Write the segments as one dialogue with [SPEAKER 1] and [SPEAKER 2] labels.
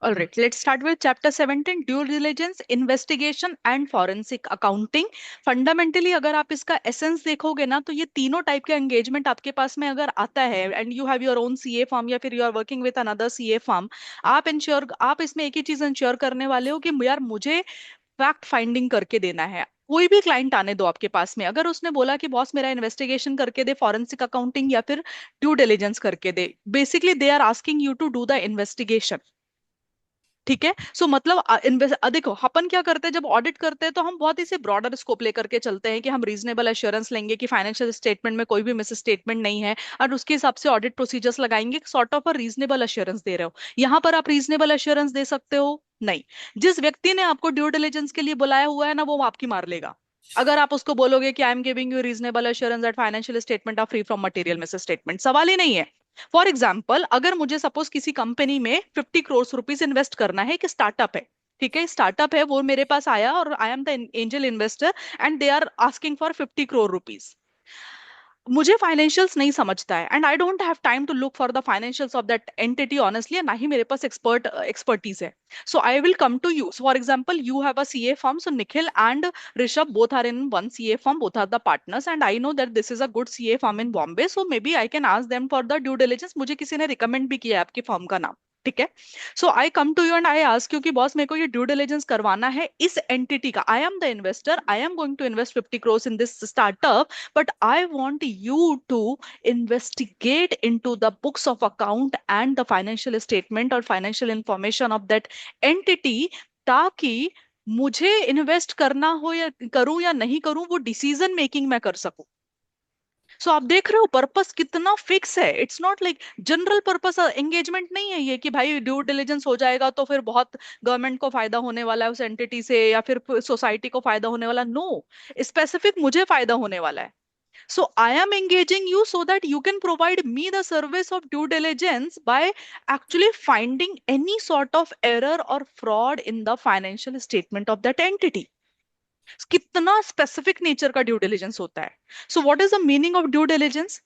[SPEAKER 1] All right, let's start with chapter 17, due diligence, investigation and forensic accounting. Fundamentally अगर आप इसका essence देखोगे ना, तो ये तीनों टाइप के एंगेजमेंट आपके पास में अगर आता है and you have your own CA firm या फिर you are working with another CA firm, आप इसमें एक ही चीज इंश्योर करने वाले हो कि यार मुझे फैक्ट फाइंडिंग करके देना है। कोई भी क्लाइंट आने दो आपके पास में, अगर उसने बोला कि बॉस मेरा इन्वेस्टिगेशन करके दे, फॉरेंसिक अकाउंटिंग या फिर ड्यू डिलिजेंस करके दे, basically they are asking you to do the investigation. ठीक है, सो मतलब देखो अपन क्या करते हैं जब ऑडिट करते हैं, तो हम बहुत इसे ब्रॉडर स्कोप लेकर के चलते हैं कि हम रीजनेबल एश्योरेंस लेंगे कि फाइनेंशियल स्टेटमेंट में कोई भी मिस स्टेटमेंट नहीं है, और उसके हिसाब से ऑडिट प्रोसीजर्स लगाएंगे, सॉर्ट ऑफ रीजनेबल एश्योरेंस दे रहे हो। यहाँ पर आप रीजनेबल एश्योरेंस दे सकते हो? नहीं। जिस व्यक्ति ने आपको ड्यू डिलिजेंस के लिए बुलाया हुआ है ना, वो आपकी मार लेगा। अगर आप उसको बोलोगे कि I am giving you reasonable assurance that financial statement are free from material misstatement, सवाल ही नहीं है। फॉर एग्जाम्पल, अगर मुझे सपोज किसी कंपनी में 50 करोड़ रुपीज इन्वेस्ट करना है, एक स्टार्टअप है, ठीक है, स्टार्टअप है, वो मेरे पास आया और I am the angel investor and they are asking for 50 crore rupees. मुझे फाइनेंशियल्स नहीं समझता है and I don't have time to look for the financials of that entity honestly, ना ही मेरे पास एक्सपर्टीज है। So I will come to you, for example you have a CA firm, so Nikhil and Rishabh both are in one CA firm, both are the partners, and I know that this is a good CA firm in Bombay, so maybe I can ask them for the due diligence। मुझे किसी ने recommend भी किया है आपकी firm का नाम, ठीक है। So I come to you and I ask you कि बॉस मेरे को ये ड्यू डिलिजेंस करवाना है इस एंटिटी का, I am the investor, I am going to invest 50 crores in this startup, but I want you to investigate into the books of account and the financial statement or financial information of that entity, ताकि मुझे invest करना हो या करूं या नहीं करूं, वो डिसीजन मेकिंग मैं कर सकूं। सो आप देख रहे हो पर्पस कितना फिक्स है। It's not like general purpose engagement नहीं है ये कि भाई ड्यू डिलिजेंस हो जाएगा तो फिर बहुत गवर्नमेंट को फायदा होने वाला है उस एंटिटी से या फिर सोसाइटी को फायदा होने वाला, नो, स्पेसिफिक मुझे फायदा होने वाला है। So I am engaging you so that you can provide me the service of due diligence by actually finding any sort of error or fraud in the financial statement of that entity। कितना specific nature का due diligence होता है। So what is the meaning of due diligence?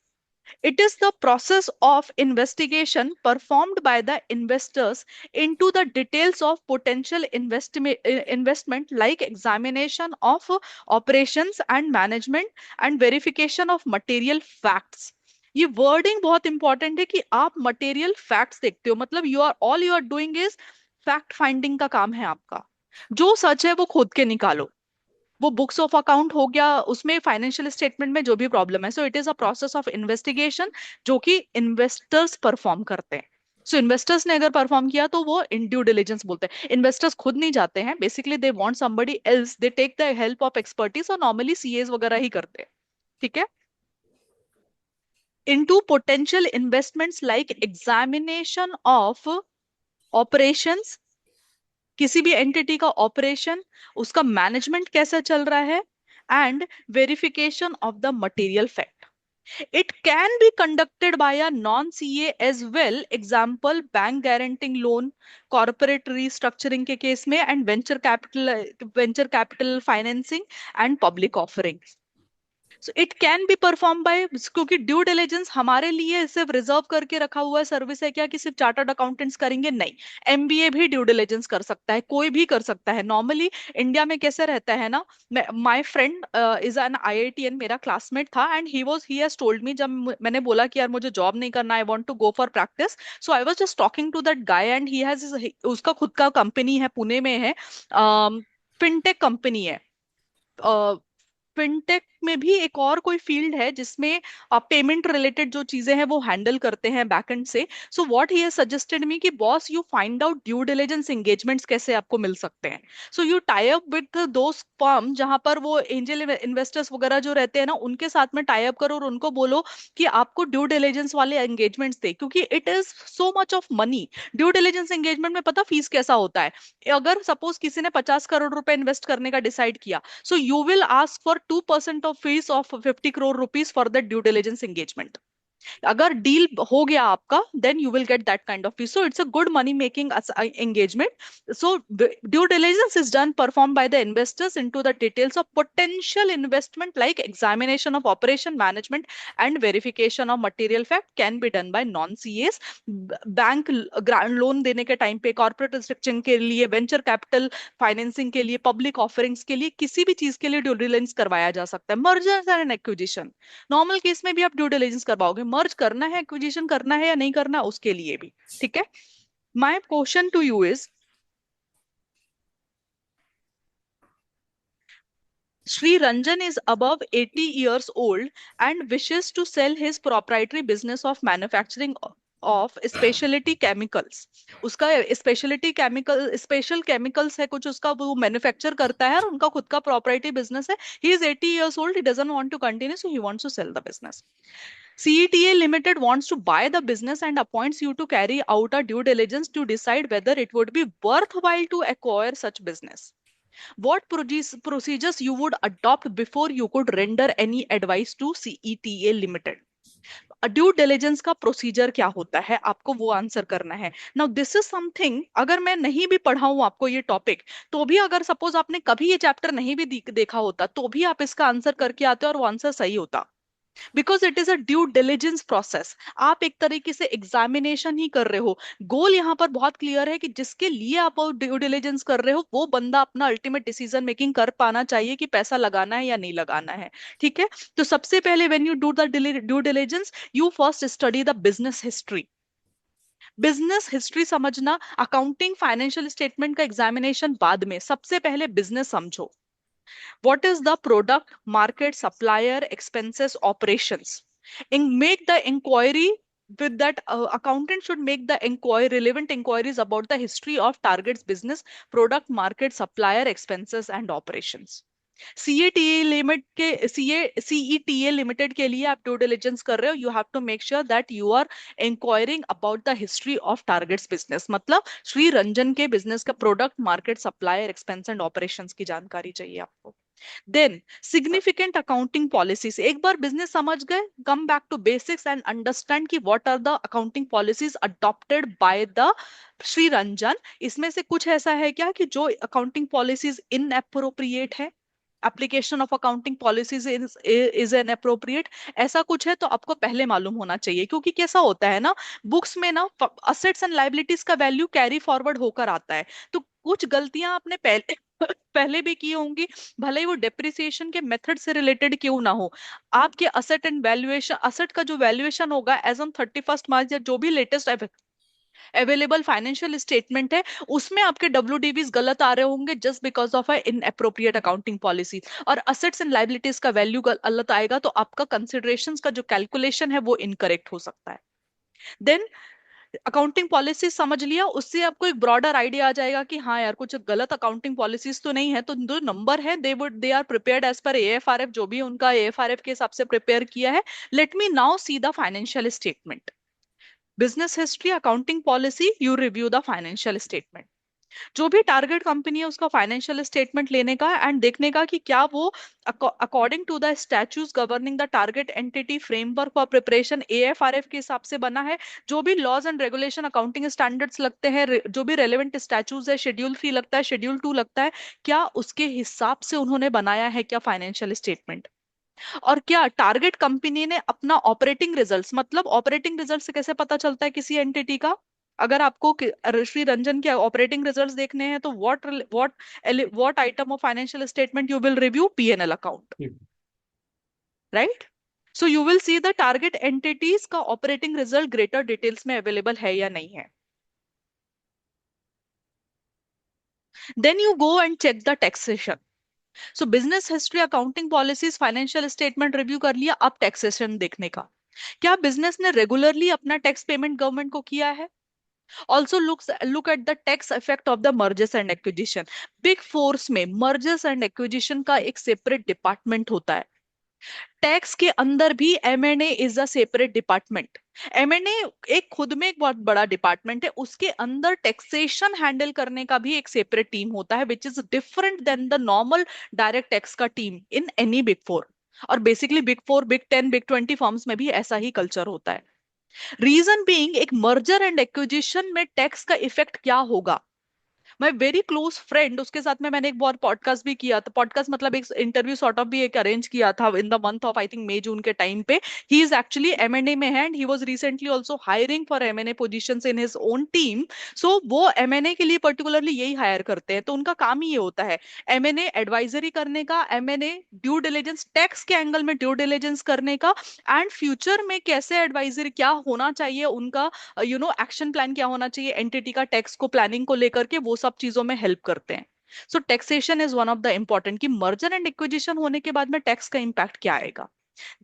[SPEAKER 1] It is the process of investigation performed by the investors into the details of potential investment, like examination of operations and management and verification of material facts। ये wording बहुत important है कि आप material facts देखते हो, मतलब you are doing is fact finding का काम है आपका। जो सच है वो खोद के निकालो। वो बुक्स ऑफ अकाउंट हो गया, उसमें फाइनेंशियल स्टेटमेंट में जो भी प्रॉब्लम है, so it is a process of investigation जो कि इन्वेस्टर्स परफॉर्म करते हैं। सो इन्वेस्टर्स ने अगर परफॉर्म किया तो वो इन ड्यू डिलिजेंस बोलते हैं। इन्वेस्टर्स खुद नहीं जाते हैं, basically they want somebody else, they take the help of expertise, और नॉर्मली सीएस वगैरह ही करते हैं, ठीक है। Into potential investments like examination of operations, किसी भी एंटिटी का ऑपरेशन, उसका मैनेजमेंट कैसा चल रहा है, and verification of the material fact. It can be conducted by a non CA as well, example bank guaranteeing loan, corporate restructuring के case में, and venture capital financing and public offering. So it can be perform by, क्योंकि due diligence हमारे लिए सिर्फ reserve करके रखा हुआ service है क्या कि सिर्फ चार्टर्ड अकाउंटेंट्स करेंगे? नहीं, एमबीए भी ड्यू डिलिजेंस कर सकता है, कोई भी कर सकता है। नॉर्मली इंडिया में कैसे रहता है ना, my friend is an IITian, मेरा क्लासमेट था, and he has told me, जब मैंने बोला कि यार मुझे जॉब नहीं करना, I want to go for practice, so I was just talking to that guy and he has, उसका खुद का कंपनी है, पुणे में है, फिनटेक कंपनी है। फिनटेक में भी एक और कोई फील्ड है जिसमें पेमेंट रिलेटेड जो चीजें हैं वो हैंडल करते हैं बैकएंड से। So what he has suggested me कि boss you find out due diligence engagements कैसे आपको मिल सकते हैं। So you tie up with those firm जहां पर वो एंजल इन्वेस्टर्स वगैरह जो रहते हैं ना, उनके साथ में टाई अप करो और उनको बोलो कि आपको ड्यू डिलिजेंस वाले एंगेजमेंट्स दे, क्योंकि it is so much of money. Due diligence engagement में पता फीस कैसा होता है? अगर सपोज किसी ने 50 करोड़ रुपए इन्वेस्ट करने का डिसाइड किया, so you will ask for 2% of fees of 50 crore rupees for the due diligence engagement। अगर डील हो गया आपका, then you will get that kind of fee. So it's a good money making engagement. So due diligence is done performed by the investors into the details of potential investment, like examination of operation management and verification of material fact can be done by non CAs. Bank grant loan देने के time पे, corporate restructuring के लिए, venture capital financing के लिए, public offerings के लिए, किसी भी चीज के लिए ड्यू डिलिजेंस करवाया जा सकता है. Mergers and acquisition, normal case में भी आप ड्यू डिलिजेंस करवाओगे. मर्ज करना है, एक्विजिशन करना है या नहीं करना, उसके लिए भी. ठीक है. My question to you is, Sri Ranjan is above 80 years old and wishes to sell his proprietary business of manufacturing of specialty chemicals. उसका स्पेशलिटी केमिकल, स्पेशल केमिकल्स है कुछ, उसका वो मैन्युफैक्चर करता है और उनका खुद का प्रॉपर्टी बिजनेस है. He is 80 years old, he doesn't want to continue, so he wants to sell the business. CETA Limited wants to buy the business and appoints you to carry out a due diligence to decide whether it would be worthwhile to acquire such business. What procedures you would adopt before you could render any advice to CETA Limited? Due diligence का procedure क्या होता है, आपको वो answer करना है. Now this is something, अगर मैं नहीं भी पढ़ाऊं आपको ये टॉपिक, तो भी अगर सपोज आपने कभी ये चैप्टर नहीं भी देखा होता, तो भी आप इसका आंसर करके आते और वो आंसर सही होता. Because it is a due diligence process. आप एक तरीके से एग्जामिनेशन ही कर रहे हो. गोल यहाँ पर बहुत क्लियर है कि जिसके लिए आप ड्यू डिलिजेंस कर रहे हो, वो बंदा अपना अल्टीमेट डिसीजन मेकिंग कर पाना चाहिए कि पैसा लगाना है या नहीं लगाना है. ठीक है. तो सबसे पहले when you do the due diligence, you first study the business history. Business history समझना, अकाउंटिंग फाइनेंशियल स्टेटमेंट का एग्जामिनेशन बाद में, सबसे पहले बिजनेस समझो. What is the product, market, supplier, expenses, operations? Make the inquiry with that. Accountant should make the inquiry, relevant inquiries about the history of target's business, product, market, supplier, expenses, and operations. CATA limit के CETA limited के लिए आप due diligence कर रहे हो, you have to make sure that you are inquiring about the history of targets business. मतलब श्री रंजन के business का product, market, supplier, expense and operations की जानकारी चाहिए आपको. Then significant accounting policies. एक बार बिजनेस समझ गए, come back to basics and understand कि what are the accounting policies adopted by the Shri Ranjan. इसमें से कुछ ऐसा है क्या कि जो अकाउंटिंग पॉलिसीज इनएप्रोप्रिएट है, application of accounting policies is an appropriate, ऐसा कुछ है तो आपको पहले मालूम होना चाहिए. क्योंकि कैसा होता है ना, बुक्स में ना असेट्स एंड लाइबिलिटीज का वैल्यू कैरी फॉरवर्ड होकर आता है, तो कुछ गलतियां आपने पहले पहले भी की होंगी, भले ही वो डेप्रिसिएशन के मेथड से रिलेटेड क्यों ना हो. आपके असेट एंड वैल्यूएशन, असेट का जो वैल्यूएशन होगा एज ऑन 31 मार्च, या जो भी लेटेस्ट अवेलेबल फाइनेंशियल स्टेटमेंट है, उसमें आपके डब्ल्यूडीवीज गलत आ रहे होंगे just because of a inappropriate accounting policy. और असेट्स एंड लाइबिलिटीज का वैल्यू गलत आएगा तो आपका कंसिडरेशंस का जो कैलकुलेशन है वो इनकरेक्ट हो सकता है. देन अकाउंटिंग पॉलिसी समझ लिया, उससे आपको एक ब्रॉडर आइडिया आ जाएगा कि हाँ यार कुछ गलत अकाउंटिंग पॉलिसीज तो नहीं है. तो जो नंबर है they are prepared as per एएफआरएफ, जो भी उनका एएफआरएफ के हिसाब से प्रिपेयर किया है. Let me now see the financial statement. Business history, accounting policy, you review the financial statement. जो भी टारगेट कंपनी है उसका फाइनेंशियल स्टेटमेंट लेने का एंड देखने का कि क्या वो according to the statutes governing the target entity framework for preparation AFRF के हिसाब से बना है. जो भी laws and regulation accounting standards लगते हैं, जो भी रेलेवेंट स्टैट्यूज है, शेड्यूल 3 लगता है, शेड्यूल 2 लगता है, क्या उसके हिसाब से उन्होंने बनाया है क्या फाइनेंशियल स्टेटमेंट. और क्या टारगेट कंपनी ने अपना ऑपरेटिंग रिजल्ट्स, मतलब ऑपरेटिंग रिजल्ट से कैसे पता चलता है किसी एंटिटी का, अगर आपको श्री रंजन के ऑपरेटिंग रिजल्ट्स देखने हैं तो what item of financial statement you will review, PNL account, right. So you will see the target entities का ऑपरेटिंग रिजल्ट ग्रेटर डिटेल्स में अवेलेबल है या नहीं है. Then you go and check the taxation. So business history, accounting policies, financial statement review कर लिया, अब taxation देखने का. क्या बिजनेस ने रेगुलरली अपना टैक्स पेमेंट गवर्नमेंट को किया है. Also look at the tax effect of the mergers and acquisition. Big force में मर्जर्स एंड एक्विजिशन का एक सेपरेट डिपार्टमेंट होता है. टैक्स के अंदर भी MNA is a separate department. MNA एक खुद में एक बहुत बड़ा डिपार्टमेंट है, उसके अंदर टैक्सेशन हैंडल करने का भी एक सेपरेट टीम होता है which is different than the normal direct tax का team in any big four. और basically big 4, big 10, big 20 firms में भी ऐसा ही कल्चर होता है। रीजन बीइंग, एक मर्जर एंड एक्विजिशन में टैक्स का इफेक्ट क्या होगा। माय वेरी क्लोज फ्रेंड, उसके साथ में मैंने एक बार पॉडकास्ट भी किया था, पॉडकास्ट मतलब एक इंटरव्यू सॉर्ट ऑफ भी एक अरेंज किया था in the month of I think मई जून के टाइम पे। ही इज एक्चुअली एमएनए में है, and he was recently also hiring for M&A positions in his own team. So वो एमएनए के लिए पर्टिकुलरली यही हायर करते हैं, तो उनका काम ही ये होता है, एमएनए एडवाइजरी करने का, एमएनए ड्यू डिलिजेंस टैक्स के एंगल में ड्यू डिलिजेंस करने का, एंड फ्यूचर में कैसे एडवाइजरी क्या होना चाहिए उनका, एक्शन प्लान क्या होना चाहिए एंटिटी का टैक्स को प्लानिंग को लेकर के, वो सब चीजों में हेल्प करते हैं। So taxation is one of the important, कि मर्जर एंड एक्विजिशन होने के बाद में टैक्स का इंपैक्ट क्या आएगा।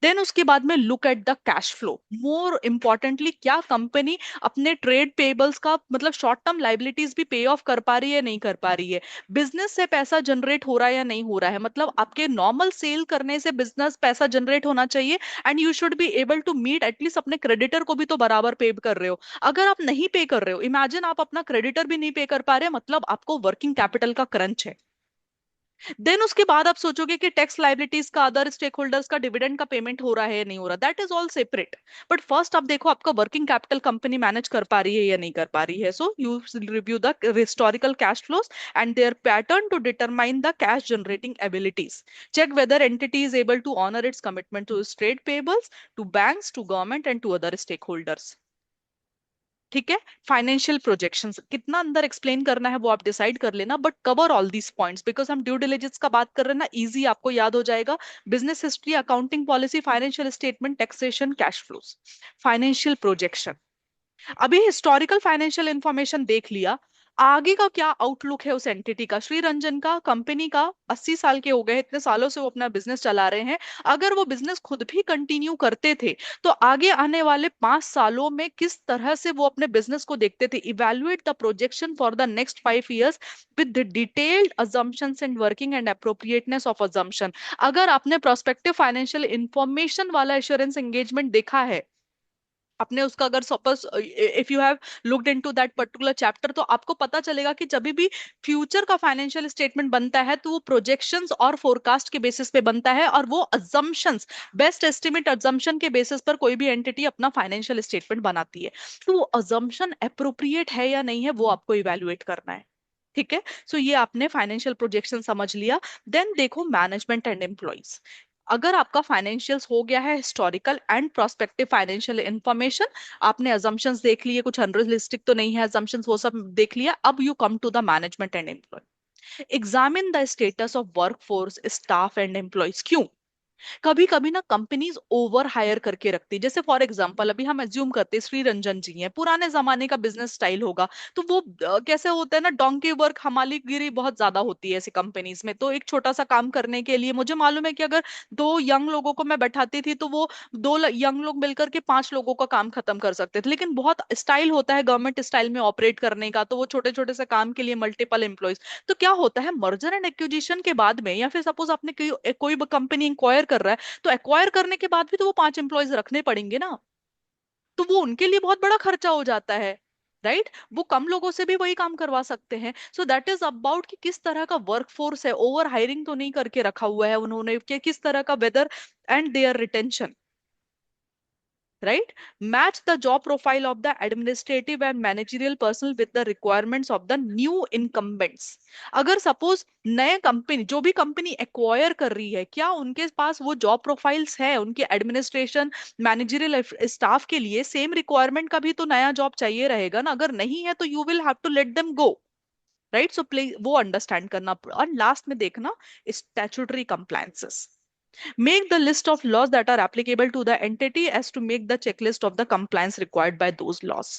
[SPEAKER 1] देन उसके बाद में look at the cash flow, more importantly क्या कंपनी अपने ट्रेड पेबल्स का मतलब शॉर्ट टर्म लाइबिलिटीज भी पे ऑफ कर पा रही है नहीं कर पा रही है, बिजनेस से पैसा जनरेट हो रहा है या नहीं हो रहा है, मतलब आपके नॉर्मल सेल करने से बिजनेस पैसा जनरेट होना चाहिए, and you should be able to meet at least अपने क्रेडिटर को भी तो बराबर पे कर रहे हो। अगर आप नहीं पे कर रहे हो, इमेजिन आप अपना क्रेडिटर भी नहीं पे कर पा रहे, मतलब आपको वर्किंग कैपिटल का क्रंच है। देन उसके बाद आप सोचोगे कि टैक्स लाइबिलिटीज का, अदर स्टेक होल्डर्स का डिविडेंड का पेमेंट हो रहा है या नहीं हो रहा, that is all separate. But first आप देखो आपका वर्किंग कैपिटल कंपनी मैनेज कर पा रही है या नहीं कर पा रही है। So you review the historical cash flows and their pattern to determine the cash generating abilities. Check whether entity is able to honour its commitment to trade payables, to banks, to government and to other stake holders. ठीक है। Financial projections कितना अंदर explain करना है वो आप decide कर लेना, but cover all these points, because हम ड्यू डिलिजेंस का बात कर रहे हैं ना, इजी आपको याद हो जाएगा। Business history, accounting policy, financial statement, taxation, cash flows, financial projection. अभी हिस्टोरिकल फाइनेंशियल इंफॉर्मेशन देख लिया, आगे का क्या आउटलुक है उस एंटिटी का। श्री रंजन का कंपनी का 80 साल के हो गए, इतने सालों से वो अपना बिजनेस चला रहे हैं। अगर वो बिजनेस खुद भी कंटिन्यू करते थे तो आगे आने वाले 5 सालों में किस तरह से वो अपने बिजनेस को देखते थे। Evaluate the projection for the next 5 years with detailed assumptions and working and appropriateness of assumption. अगर आपने प्रोस्पेक्टिव फाइनेंशियल इंफॉर्मेशन वाला एश्योरेंस एंगेजमेंट देखा है, आपने उसका अगर suppose if you have looked into that particular chapter, तो आपको पता चलेगा कि जब भी फ्यूचर का फाइनेंशियल स्टेटमेंट बनता है तो वो प्रोजेक्शंस और फोरकास्ट के बेसिस पे बनता है, और वो अजम्पशंस, बेस्ट एस्टिमेट अजम्पशन के बेसिस पर कोई भी एंटिटी अपना फाइनेंशियल स्टेटमेंट बनाती है। तो वो अजम्पशन अप्रोप्रिएट है या नहीं है वो आपको इवेल्युएट करना है। ठीक है। सो ये आपने फाइनेंशियल प्रोजेक्शन समझ लिया। देन देखो मैनेजमेंट एंड एम्प्लॉइज। अगर आपका फाइनेंशियल्स हो गया है historical and prospective financial information, आपने अजम्पशंस देख लिए, कुछ अनरियलिस्टिक तो नहीं है अजम्पशंस, वो सब देख लिया, अब you come to the management and employ. Examine the status of workforce, staff and employees. क्यों? कभी कभी ना कंपनीज ओवर हायर करके रखती है। जैसे फॉर एग्जांपल अभी हम एज्यूम करते हैं श्री रंजन जी हैं, पुराने जमाने का बिजनेस स्टाइल होगा, तो वो कैसे होता है ना, डोंकी वर्क, हमालीगिरी बहुत ज्यादा होती है ऐसी कंपनीज में। तो एक छोटा सा काम करने के लिए मुझे मालूम है कि अगर 2 यंग लोगों को मैं बैठाती थी तो वो 2 यंग लोग मिलकर के 5 लोगों का काम खत्म कर सकते थे। लेकिन बहुत स्टाइल होता है गवर्नमेंट स्टाइल में ऑपरेट करने का, तो वो छोटे छोटे से काम के लिए मल्टीपल एम्प्लॉयज। तो क्या होता है मर्जर एंड एक्विजिशन के बाद में, या फिर सपोज आपने कोई कंपनी इंक्वायर कर रहा है, तो एक्वायर करने के बाद भी तो वो 5 एम्प्लॉयज रखने पड़ेंगे ना, तो वो उनके लिए बहुत बड़ा खर्चा हो जाता है। राइट। वो कम लोगों से भी वही काम करवा सकते हैं। सो दैट इज अबाउट कि किस तरह का वर्कफोर्स है, ओवर हायरिंग तो नहीं करके रखा हुआ है उन्होंने, कि किस तरह का weather and their retention. Right. Match the job profile of the administrative and managerial personnel with the requirements of the new incumbents. अगर सपोज नए कंपनी, जो भी कंपनी एक्वायर कर रही है, क्या उनके पास वो जॉब प्रोफाइल्स है उनके एडमिनिस्ट्रेशन मैनेजरियल स्टाफ के लिए सेम रिक्वायरमेंट का भी तो नया जॉब चाहिए रहेगा ना। अगर नहीं है तो you will have to let them go. Right. So please वो अंडरस्टैंड करना। और लास्ट में देखना statutory compliances. Make the list of laws that are applicable to the entity as to make the checklist of the compliance required by those laws.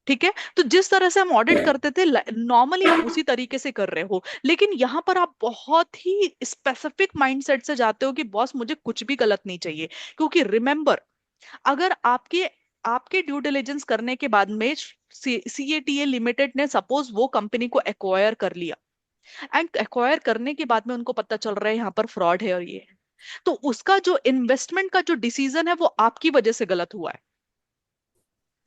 [SPEAKER 1] ठीक है। तो जिस तरह से हम ऑडिट करते थे नॉर्मली आप उसी तरीके से कर रहे हो, लेकिन यहां पर आप बहुत ही स्पेसिफिक माइंडसेट से जाते हो कि बॉस मुझे कुछ भी गलत नहीं चाहिए। क्योंकि रिमेंबर, अगर आपके आपके ड्यू डिलिजेंस करने के बाद में सीएटीए लिमिटेड ने सपोज वो कंपनी को एक्वायर कर लिया, एंड एक्वायर करने के बाद में उनको पता चल रहा है यहाँ पर फ्रॉड है और ये है, तो उसका जो इन्वेस्टमेंट का जो डिसीजन है वो आपकी वजह से गलत हुआ है।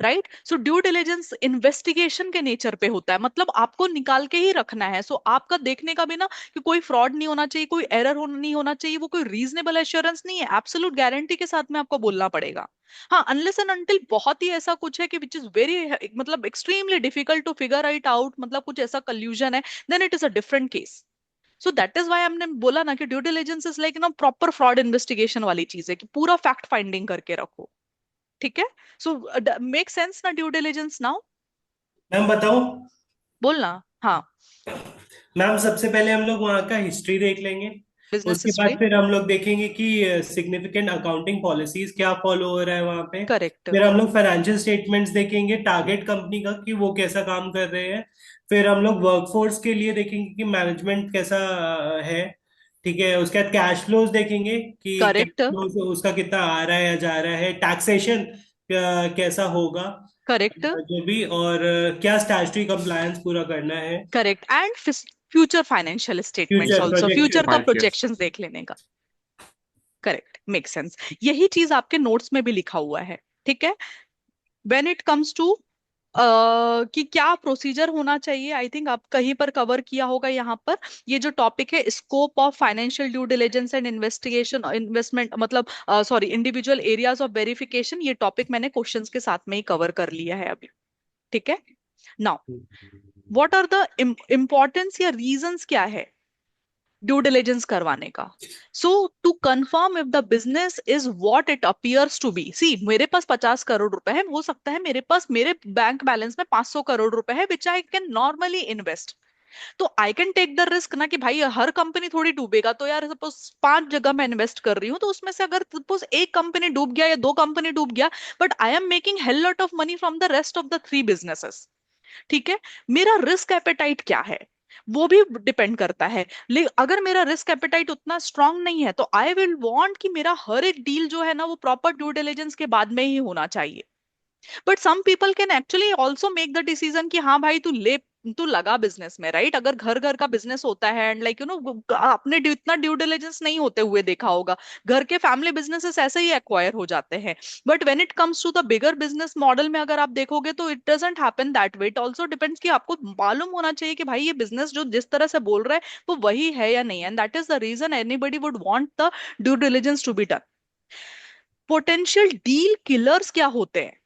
[SPEAKER 1] Right. So due diligence investigation के नेचर पे होता है, मतलब आपको निकाल के ही रखना है। सो आपका देखने का भी ना कि कोई फ्रॉड नहीं होना चाहिए, कोई एरर नहीं होना चाहिए, वो कोई रीजनेबल एश्योरेंस नहीं है, एब्सोल्यूट गारंटी के साथ में आपको बोलना पड़ेगा। हाँ, अनलेस एंड अनटिल बहुत ही ऐसा कुछ है कि विच इज वेरी मतलब extremely difficult to figure it out, मतलब कुछ ऐसा कल्यूजन है, then it is a different case. So that is why हमने बोला ना कि due diligence is like proper fraud investigation वाली चीज है, कि पूरा फैक्ट फाइंडिंग करके रखो। ठीक है। सो मेक सेंस ना ड्यू डिलिजेंस नाउ?
[SPEAKER 2] मैम बताओ।
[SPEAKER 1] बोलना। हाँ।
[SPEAKER 2] मैम सबसे पहले हम लोग वहाँ का हिस्ट्री देख लेंगे।
[SPEAKER 1] बिजनेस
[SPEAKER 2] उसके बाद
[SPEAKER 1] हिस्ट्री।
[SPEAKER 2] फिर हम लोग देखेंगे कि सिग्निफिकेंट अकाउंटिंग पॉलिसीज क्या फॉलो हो रहा है वहाँ पे।
[SPEAKER 1] करेक्ट।
[SPEAKER 2] फिर हम लोग फाइनेंशियल स्टेटमेंट्स देखेंगे टारगेट कंपनी का कि वो कैसा काम कर रहे हैं। फिर हम लोग वर्कफोर्स के लिए देखेंगे कि मैनेजमेंट कैसा है। ठीक है, उसके बाद कैश फ्लोज देखेंगे कि कैश
[SPEAKER 1] करेक्ट।
[SPEAKER 2] फ्लोज उसका कितना आ रहा है या जा रहा है। टैक्सेशन कैसा होगा,
[SPEAKER 1] करेक्ट।
[SPEAKER 2] जो भी, और क्या स्टैट्यूटरी कंप्लायंस पूरा करना है।
[SPEAKER 1] Correct and future financial statements
[SPEAKER 2] future
[SPEAKER 1] also, future
[SPEAKER 2] projection.
[SPEAKER 1] का
[SPEAKER 3] 5 years.
[SPEAKER 1] प्रोजेक्शंस देख लेने का। Correct, make sense. यही चीज आपके नोट्स में भी लिखा हुआ है। ठीक है। व्हेन इट कम्स टू कि क्या प्रोसीजर होना चाहिए, आई थिंक आप कहीं पर कवर किया होगा यहाँ पर। ये जो टॉपिक है, scope of financial due diligence and investigation investment, मतलब sorry, individual areas of verification, ये टॉपिक मैंने क्वेश्चंस के साथ में ही कवर कर लिया है अभी। ठीक है। Now, what are the importance या रीजंस क्या है ड्यू डिलिजेंस करवाने का? So to confirm if the business is what it appears to be. See, मेरे पास 50 करोड़ रुपए है, हो सकता है मेरे पास मेरे बैंक बैलेंस में 500 करोड़ रुपए है, which I can normally invest. तो I can take the risk ना कि भाई हर कंपनी थोड़ी डूबेगा, तो यार सपोज 5 जगह मैं इन्वेस्ट कर रही हूँ, तो उसमें से अगर सपोज एक कंपनी डूब गया या दो कंपनी डूब गया, but I am making hell lot of money from the rest of the 3 businesses. ठीक है। मेरा रिस्क एपेटाइट क्या है, वो भी डिपेंड करता है। लेकिन अगर मेरा रिस्क एपेटाइट उतना स्ट्रांग नहीं है, तो आई विल वांट कि मेरा हर एक डील जो है ना, वो प्रॉपर ड्यू डिलिजेंस के बाद में ही होना चाहिए। But some people can actually also make the decision कि हाँ भाई, तू लगा बिजनेस में, राइट? अगर घर घर का बिजनेस होता है एंड लाइक आपने इतना ड्यू डिलिजेंस नहीं होते हुए देखा होगा, घर के फैमिली बिजनेसेस ऐसे ही एक्वायर हो जाते हैं। But when it comes to the bigger business model में अगर आप देखोगे, तो it doesn't happen that way. It also depends कि आपको मालूम होना चाहिए कि भाई ये बिजनेस जो जिस तरह से बोल रहा है वो वही है या नहीं, and that is the reason anybody would want the due diligence to be done. Potential deal killers क्या होते हैं?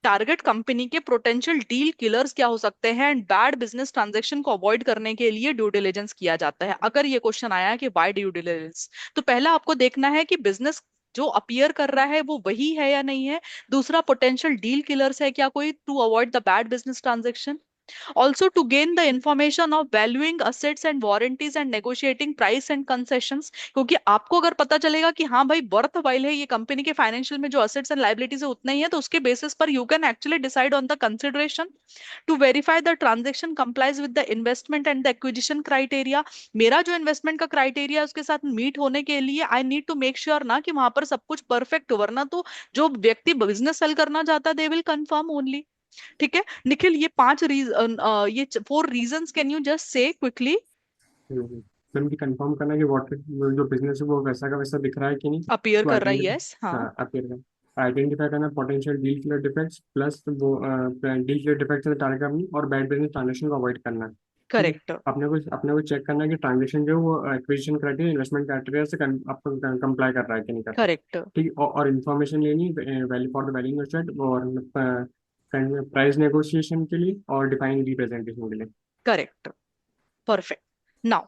[SPEAKER 1] टारगेट कंपनी के पोटेंशियल डील किलर्स क्या हो सकते हैं, एंड बैड बिजनेस ट्रांजैक्शन को अवॉइड करने के लिए ड्यू डिलिजेंस किया जाता है। अगर ये क्वेश्चन आया कि व्हाई ड्यू डिलिजेंस, तो पहला आपको देखना है कि बिजनेस जो अपीयर कर रहा है वो वही है या नहीं है। दूसरा, पोटेंशियल डील किलर्स है क्या कोई, to avoid the bad business transaction. Also to gain the information of valuing assets and warranties and negotiating price and concessions, क्योंकि आपको अगर पता चलेगा कि हाँ भाई वर्थ वाइल है, ये कंपनी के फाइनेंशियल में जो असेट्स एंड लाइबिलिटीज है उतना ही है, तो उसके बेसिस पर you can actually decide on the consideration. To verify the transaction complies with the investment and the acquisition criteria, मेरा जो इन्वेस्टमेंट का क्राइटेरिया है उसके साथ मीट होने के लिए I need to make sure ना कि वहां पर सब कुछ परफेक्ट हो, वरना तो जो व्यक्ति बिजनेस सेल करना चाहता है दे विल कंफर्म ओनली। ठीक है निखिल, ये 5 रीजन, ये 4 reasons, can you just say quickly?
[SPEAKER 3] फिर मुझे कंफर्म करना है कि वाटर जो बिजनेस है वो वैसा का वैसा दिख रहा है कि नहीं।
[SPEAKER 1] अपीयर
[SPEAKER 3] तो
[SPEAKER 1] कर रहा है,
[SPEAKER 3] आइडेंटिफाई,
[SPEAKER 1] यस, हाँ।
[SPEAKER 3] हाँ अपीयर करना, आइडेंटिफाई करना potential deal killer defects plus वो डील किलर डिफेक्ट्स टारगेट करनी और बैड बिजनेस ट्रांजेक्शन को अवॉइड करना है। ठीक है।
[SPEAKER 1] करेक्ट।
[SPEAKER 3] अपने को चेक करना है कि ट्रांजेक्शन जो है वो एक्विजिशन क्राइटेरिया इन्वेस्टमेंट क्राइटेरिया से कंप्लाई कर रहा है कि नहीं कर रहा है।
[SPEAKER 1] करेक्ट।
[SPEAKER 3] ठीक है। और इन्फॉर्मेशन लेनी वैल्यू फॉर द वैल्यू और प्राइस नेगोशिएशन के लिए और डिफाइनिंग रिप्रेजेंटेशन के लिए।
[SPEAKER 1] Correct. Perfect. Now,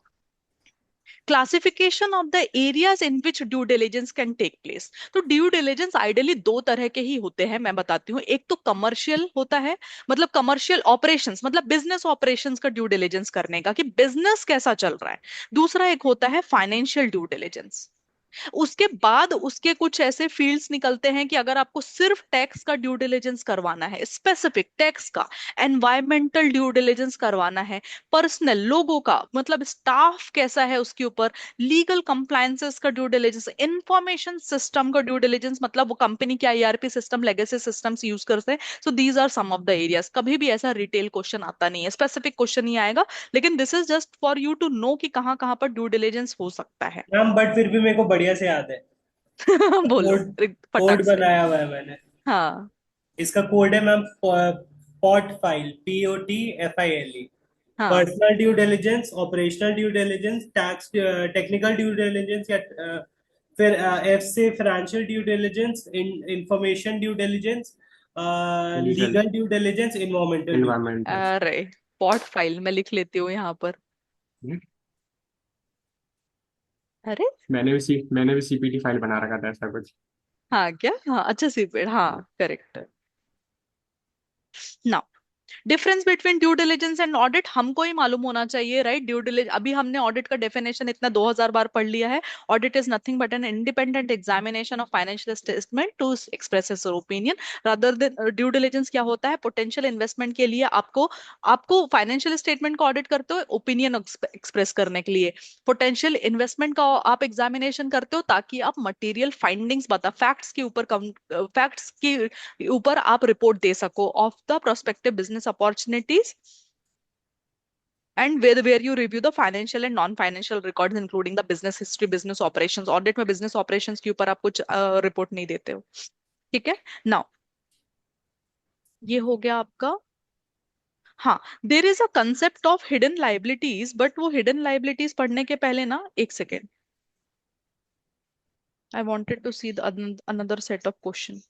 [SPEAKER 1] classification of the areas in which due diligence can take place. तो ड्यू डिलिजेंस आइडियली 2 तरह के ही होते हैं, मैं बताती हूँ। एक तो कमर्शियल होता है, मतलब कमर्शियल ऑपरेशंस, मतलब बिजनेस ऑपरेशंस का ड्यू डिलिजेंस करने का कि बिजनेस कैसा चल रहा है। दूसरा एक होता है फाइनेंशियल ड्यू डिलिजेंस। उसके बाद उसके कुछ ऐसे फील्ड्स निकलते हैं कि अगर आपको सिर्फ टैक्स का ड्यू डिलिजेंस करवाना है, स्पेसिफिक टैक्स का, एनवायरमेंटल ड्यू डिलिजेंस करवाना है, पर्सनल लोगों का, मतलब स्टाफ कैसा है उसके ऊपर, लीगल कंप्लायंसेस का ड्यू डिलिजेंस, इंफॉर्मेशन सिस्टम का ड्यू डिलिजेंस, मतलब वो कंपनी क्या ERP system, legacy systems use करते हैं। सो दीज आर सम ऑफ द एरियाज। कभी भी ऐसा डिटेल क्वेश्चन आता नहीं है, स्पेसिफिक क्वेश्चन ही आएगा, लेकिन this is just for you to know कि कहाँ कहाँ पर ड्यू डिलिजेंस हो सकता है।
[SPEAKER 2] मैम बट फिर भी मेरे को बढ़िया से याद है।
[SPEAKER 1] बोलो
[SPEAKER 2] कोड, कोड
[SPEAKER 1] फटाक से।
[SPEAKER 2] बनाया हुआ है मैंने।
[SPEAKER 1] हाँ।
[SPEAKER 2] इसका कोड है मैम पॉट फाइल, POTFILE।
[SPEAKER 1] हाँ
[SPEAKER 2] personal due diligence, operational due diligence, tax, technical due diligence, या फिर F से financial due diligence, information due diligence,
[SPEAKER 3] legal,
[SPEAKER 2] legal due diligence, environmental due.
[SPEAKER 3] Environmental.
[SPEAKER 1] अरे पॉट फाइल में लिख लेती हूँ यहाँ पर। अरे
[SPEAKER 3] मैंने भी CPT फाइल बना रखा था ऐसा कुछ।
[SPEAKER 1] हाँ क्या, हाँ अच्छा सीपेड, हाँ करेक्ट। ना difference between due diligence and audit हमको ही मालूम होना चाहिए, राइट? ड्यू डिलिजेंस अभी हमने ऑडिट का डेफिनेशन इतना 2000 बार पढ़ लिया है। Audit is nothing but an independent examination of financial statement to express his opinion rather than. Due diligence क्या होता है? पोटेंशियल इन्वेस्टमेंट के लिए आपको आपको फाइनेंशियल स्टेटमेंट को ऑडिट करते हो ओपिनियन एक्सप्रेस करने के लिए। पोटेंशियल इन्वेस्टमेंट का आप एग्जामिनेशन करते हो ताकि आप मटेरियल फाइंडिंग्स बता फैक्ट्स के ऊपर फैक्ट्स के ऊपर आप रिपोर्ट दे सको of the prospective business opportunities and where you review the financial and non-financial records including the business history, business operations। Audit में बिजनेस ऑपरेशंस के ऊपर आप कुछ रिपोर्ट नहीं देते हो, ठीक है। नाउ ये हो गया आपका। हाँ, there is a concept of hidden liabilities, but वो हिडन लाइबिलिटीज पढ़ने के पहले ना एक second, I wanted to see another set of question.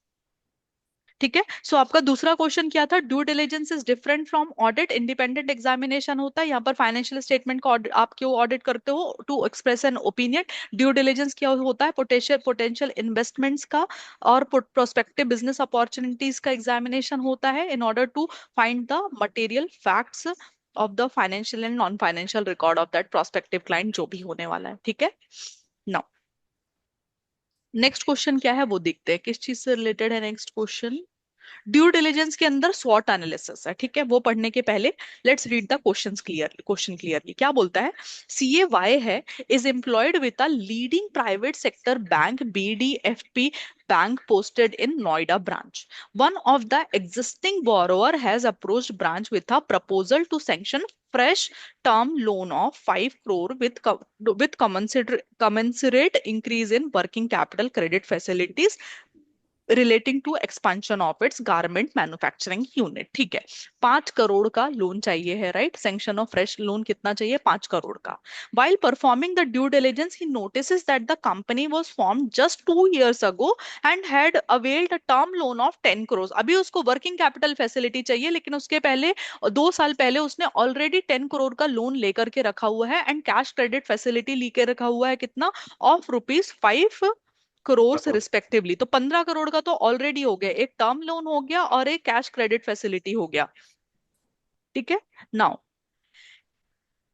[SPEAKER 1] ठीक है, सो आपका दूसरा क्वेश्चन क्या था? Due diligence is different from audit, independent examination होता है। यहाँ पर फाइनेंशियल स्टेटमेंट को आप क्यों ऑडिट करते हो? To express an opinion. Due diligence क्या होता है? पोटेंशियल इन्वेस्टमेंट्स का और प्रोस्पेक्टिव बिजनेस अपॉर्चुनिटीज का एग्जामिनेशन होता है in order to find the material facts of the financial and non financial record of that prospective client जो भी होने वाला है, ठीक है। नाउ नेक्स्ट क्वेश्चन क्या है वो देखते हैं, किस चीज से रिलेटेड है नेक्स्ट क्वेश्चन। ड्यू डिलिजेंस के अंदर स्वॉट एनालिसिस है, ठीक है। वो पढ़ने के पहले let's read the question clearly. क्या बोलता है? CAY है is employed with a leading private sector bank BDFP bank posted in Noida branch. One of the existing borrower has approached branch with a proposal to sanction fresh term loan of 5 crore with commensurate increase in working capital credit facilities relating to expansion of its garment manufacturing unit, ठीक है। 5 करोड़ का loan चाहिए है, right? Sanction of fresh loan कितना चाहिए? 5 करोड़ का। while performing the due diligence he notices that the company was formed just 2 years ago and had availed a term loan of 10 crores। अभी उसको वर्किंग कैपिटल फैसिलिटी चाहिए, लेकिन उसके पहले 2 साल पहले उसने ऑलरेडी 10 करोड़ का लोन लेकर के रखा हुआ है एंड कैश क्रेडिट फैसिलिटी लेकर रखा हुआ है कितना? Of ₹5 crore respectively. तो 15 करोड़ का तो ऑलरेडी हो गया, एक टर्म लोन हो गया और एक कैश क्रेडिट फैसिलिटी हो गया, ठीक है। Now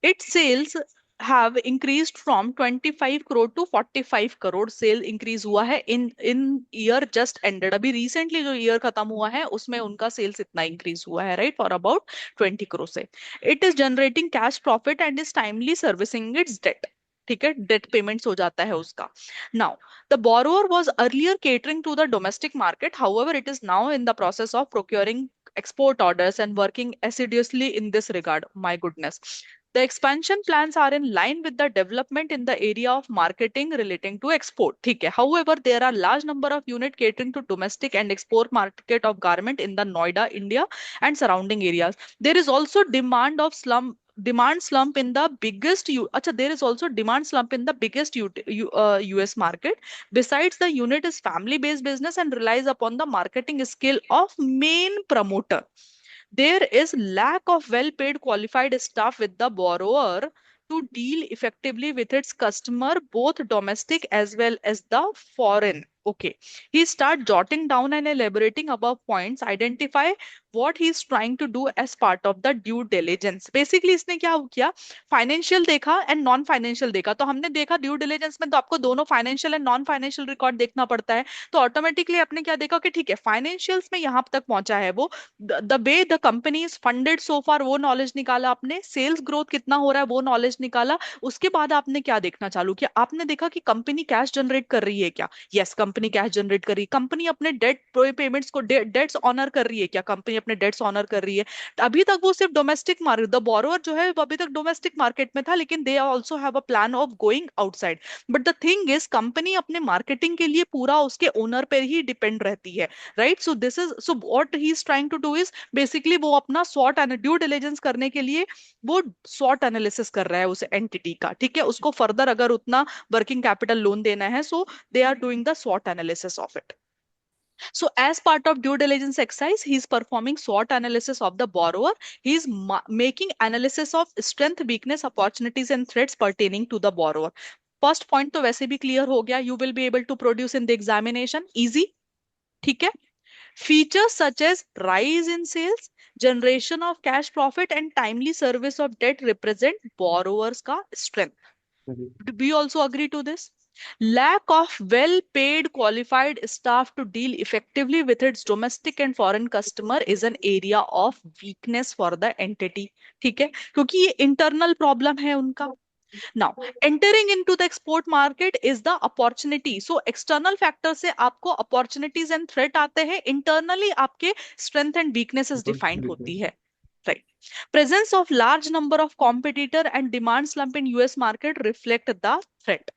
[SPEAKER 1] its sales have increased from 25 crore to 45 crore sale increase हुआ है इन ईयर जस्ट एंडेड। अभी रिसेंटली जो ईयर खत्म हुआ है उसमें उनका सेल्स इतना इंक्रीज हुआ है, राइट? फॉर अबाउट 20 करोड़ से। It is generating cash profit and is timely servicing its debt, ठीक है। डेट पेमेंट्स हो जाता है उसका। Now the borrower was earlier catering to the domestic market, however it is now in the process of procuring export orders and working assiduously in this regard। My goodness, the expansion plans are in line with the development in the area of marketing relating to export, ठीक है। However, there are large number of unit catering to domestic and export market of garment in the Noida, India and surrounding areas। There is also demand slump in the biggest acha there is also demand slump in the biggest US market। Besides, the unit is family based business and relies upon the marketing skill of main promoter। There is lack of well paid qualified staff with the borrower to deal effectively with its customer, both domestic as well as the foreign। Okay, he start jotting down and elaborating above points, identify what he is trying to do as part of the due diligence। Basically इसने क्या किया? Financial देखा and non financial देखा। तो हमने देखा due diligence में तो आपको दोनों financial and non financial record देखना पड़ता है। तो ऑटोमेटिकली आपने क्या देखा कि ठीक है फाइनेंशियल्स में यहाँ तक पहुंचा है वो, the way the company is funded so far वो नॉलेज निकाला आपने, सेल्स ग्रोथ कितना हो रहा है वो नॉलेज निकाला। उसके बाद आपने क्या देखना चालू किया? आपने देखा कि कंपनी कैश जनरेट कर रही है क्या? यस, कंपनी कैश जनरेट कर रही है। कंपनी अपने डेट पेमेंट्स को डेट्स ऑनर कर रही है क्या? कंपनी अपने डेट्स ऑनर कर रही है। अभी तक वो सिर्फ डोमेस्टिक मार्केट, द बोरोअर जो है वो अभी तक डोमेस्टिक मार्केट में था, लेकिन they also have a plan of going outside. But the thing is company अपने मार्केटिंग के लिए पूरा उसके ओनर पर ही डिपेंड रहती है, right? So this is, so what he is trying to do is basically वो अपना स्वॉट एंड ड्यू डिलिजेंस करने के लिए वो स्वॉट एनालिसिस कर रहा है उस एंटिटी का, ठीक है? उसको फर्दर अगर उतना वर्किंग कैपिटल लोन देना है, so they are doing the स्वॉट analysis of it. So, as part of due diligence exercise, he is performing SWOT analysis of the borrower. He is making analysis of strength, weakness, opportunities, and threats pertaining to the borrower. First point तो वैसे भी clear हो गया. You will be able to produce in the examination. Easy, ठीक है? Features such as rise in sales, generation of cash profit, and timely service of debt represent borrowers का strength. Do we also agree to this? Lack of well paid qualified staff to deal effectively with its domestic and foreign customer is an area of weakness for the entity. ठीक है, क्योंकि ये internal problem है उनका. Now, entering into the export market is the opportunity. So, external factor से आपको opportunities and threat आते हैं. Internally आपके strength and weaknesses defined होती है. Right. Presence of large number of competitor and demand slump in US market reflect the threat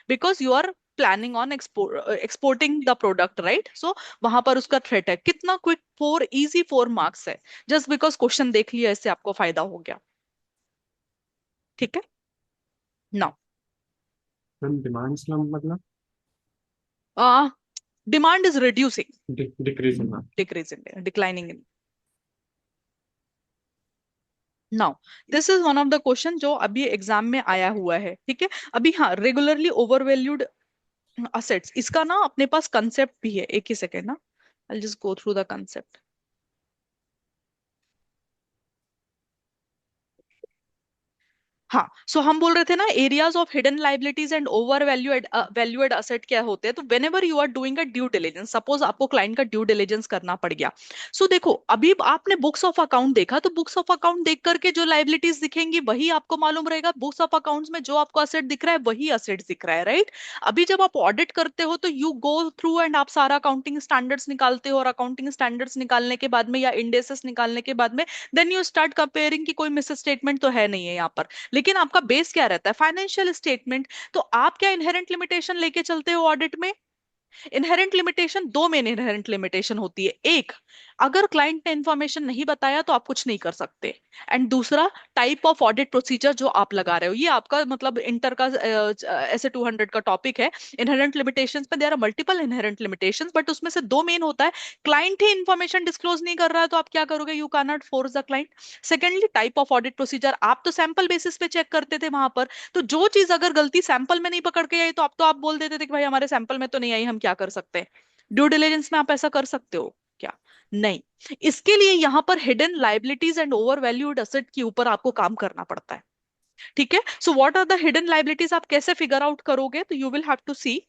[SPEAKER 1] because you are planning on exporting the product, right? So वहां पर उसका threat है. कितना quick, 4 easy 4 marks है. Just because question देख लिया इससे आपको फायदा हो गया. ठीक है? Now,
[SPEAKER 3] मैम डिमांड स्लम मतलब
[SPEAKER 1] demand is reducing,
[SPEAKER 3] डिक्रीज होना.
[SPEAKER 1] decreasing, declining in. Now, this is one of the question जो अभी एग्जाम में आया हुआ है, ठीक है? अभी हाँ, रेगुलरली ओवरवैल्यूड असेट्स, इसका ना अपने पास कंसेप्ट भी है. एक ही सेकेंड ना, I'll just go through the concept. हाँ, सो हम बोल रहे थे ना areas of hidden liabilities and over valued asset क्या होते हैं. तो whenever you are doing a due diligence, suppose आपको क्लाइंट का ड्यू डिलिजेंस करना पड़ गया. सो देखो, अभी आपने बुक्स ऑफ अकाउंट देखा, तो बुक्स ऑफ अकाउंट देख करके जो लाइबिलिटीज दिखेंगी वही आपको मालूम रहेगा. बुक्स ऑफ अकाउंट्स में जो आपको असेट दिख रहा है वही असेट दिख रहा है, राइट? अभी जब आप ऑडिट करते हो तो यू गो थ्रू एंड आप सारा अकाउंटिंग स्टैंडर्ड्स निकालते हो, और अकाउंटिंग स्टैंडर्ड्स निकालने के बाद में या इंडेसेस निकालने के बाद में देन यू स्टार्ट कंपेयरिंग कि कोई मिस स्टेटमेंट तो है नहीं है यहाँ पर. लेकिन आपका बेस क्या रहता है? Financial statement. तो आप क्या इनहेरेंट लिमिटेशन लेके चलते हो ऑडिट में? इनहेरेंट लिमिटेशन, दो मेन इनहेरेंट लिमिटेशन होती है. एक, अगर क्लाइंट ने इंफॉर्मेशन नहीं बताया तो आप कुछ नहीं कर सकते. एंड दूसरा, टाइप ऑफ ऑडिट प्रोसीजर जो आप लगा रहे हो. ये आपका मतलब इंटर का ऐसे 200 का टॉपिक है. इनहेरेंट लिमिटेशंस में there are multiple inherent limitations, but उसमें से दो मेन होता है. क्लाइंट ही इंफॉर्मेशन डिस्क्लोज नहीं कर रहा है तो आप क्या करोगे? You can not force the client. Secondly, type of audit procedure, आप तो सैंपल बेसिस पे चेक करते थे वहां पर. तो जो चीज अगर गलती सैंपल में नहीं पकड़ के आई तो आप बोल देते थे कि भाई हमारे सैंपल में तो नहीं आई, हम क्या कर सकते हैं? ड्यू डिलिजेंस में आप ऐसा कर सकते हो क्या? नहीं. इसके लिए यहां पर hidden liabilities and over valued asset के ऊपर आपको काम करना पड़ता है. ठीक है? So what are the hidden liabilities, आप कैसे फिगर आउट करोगे? तो you will have to see.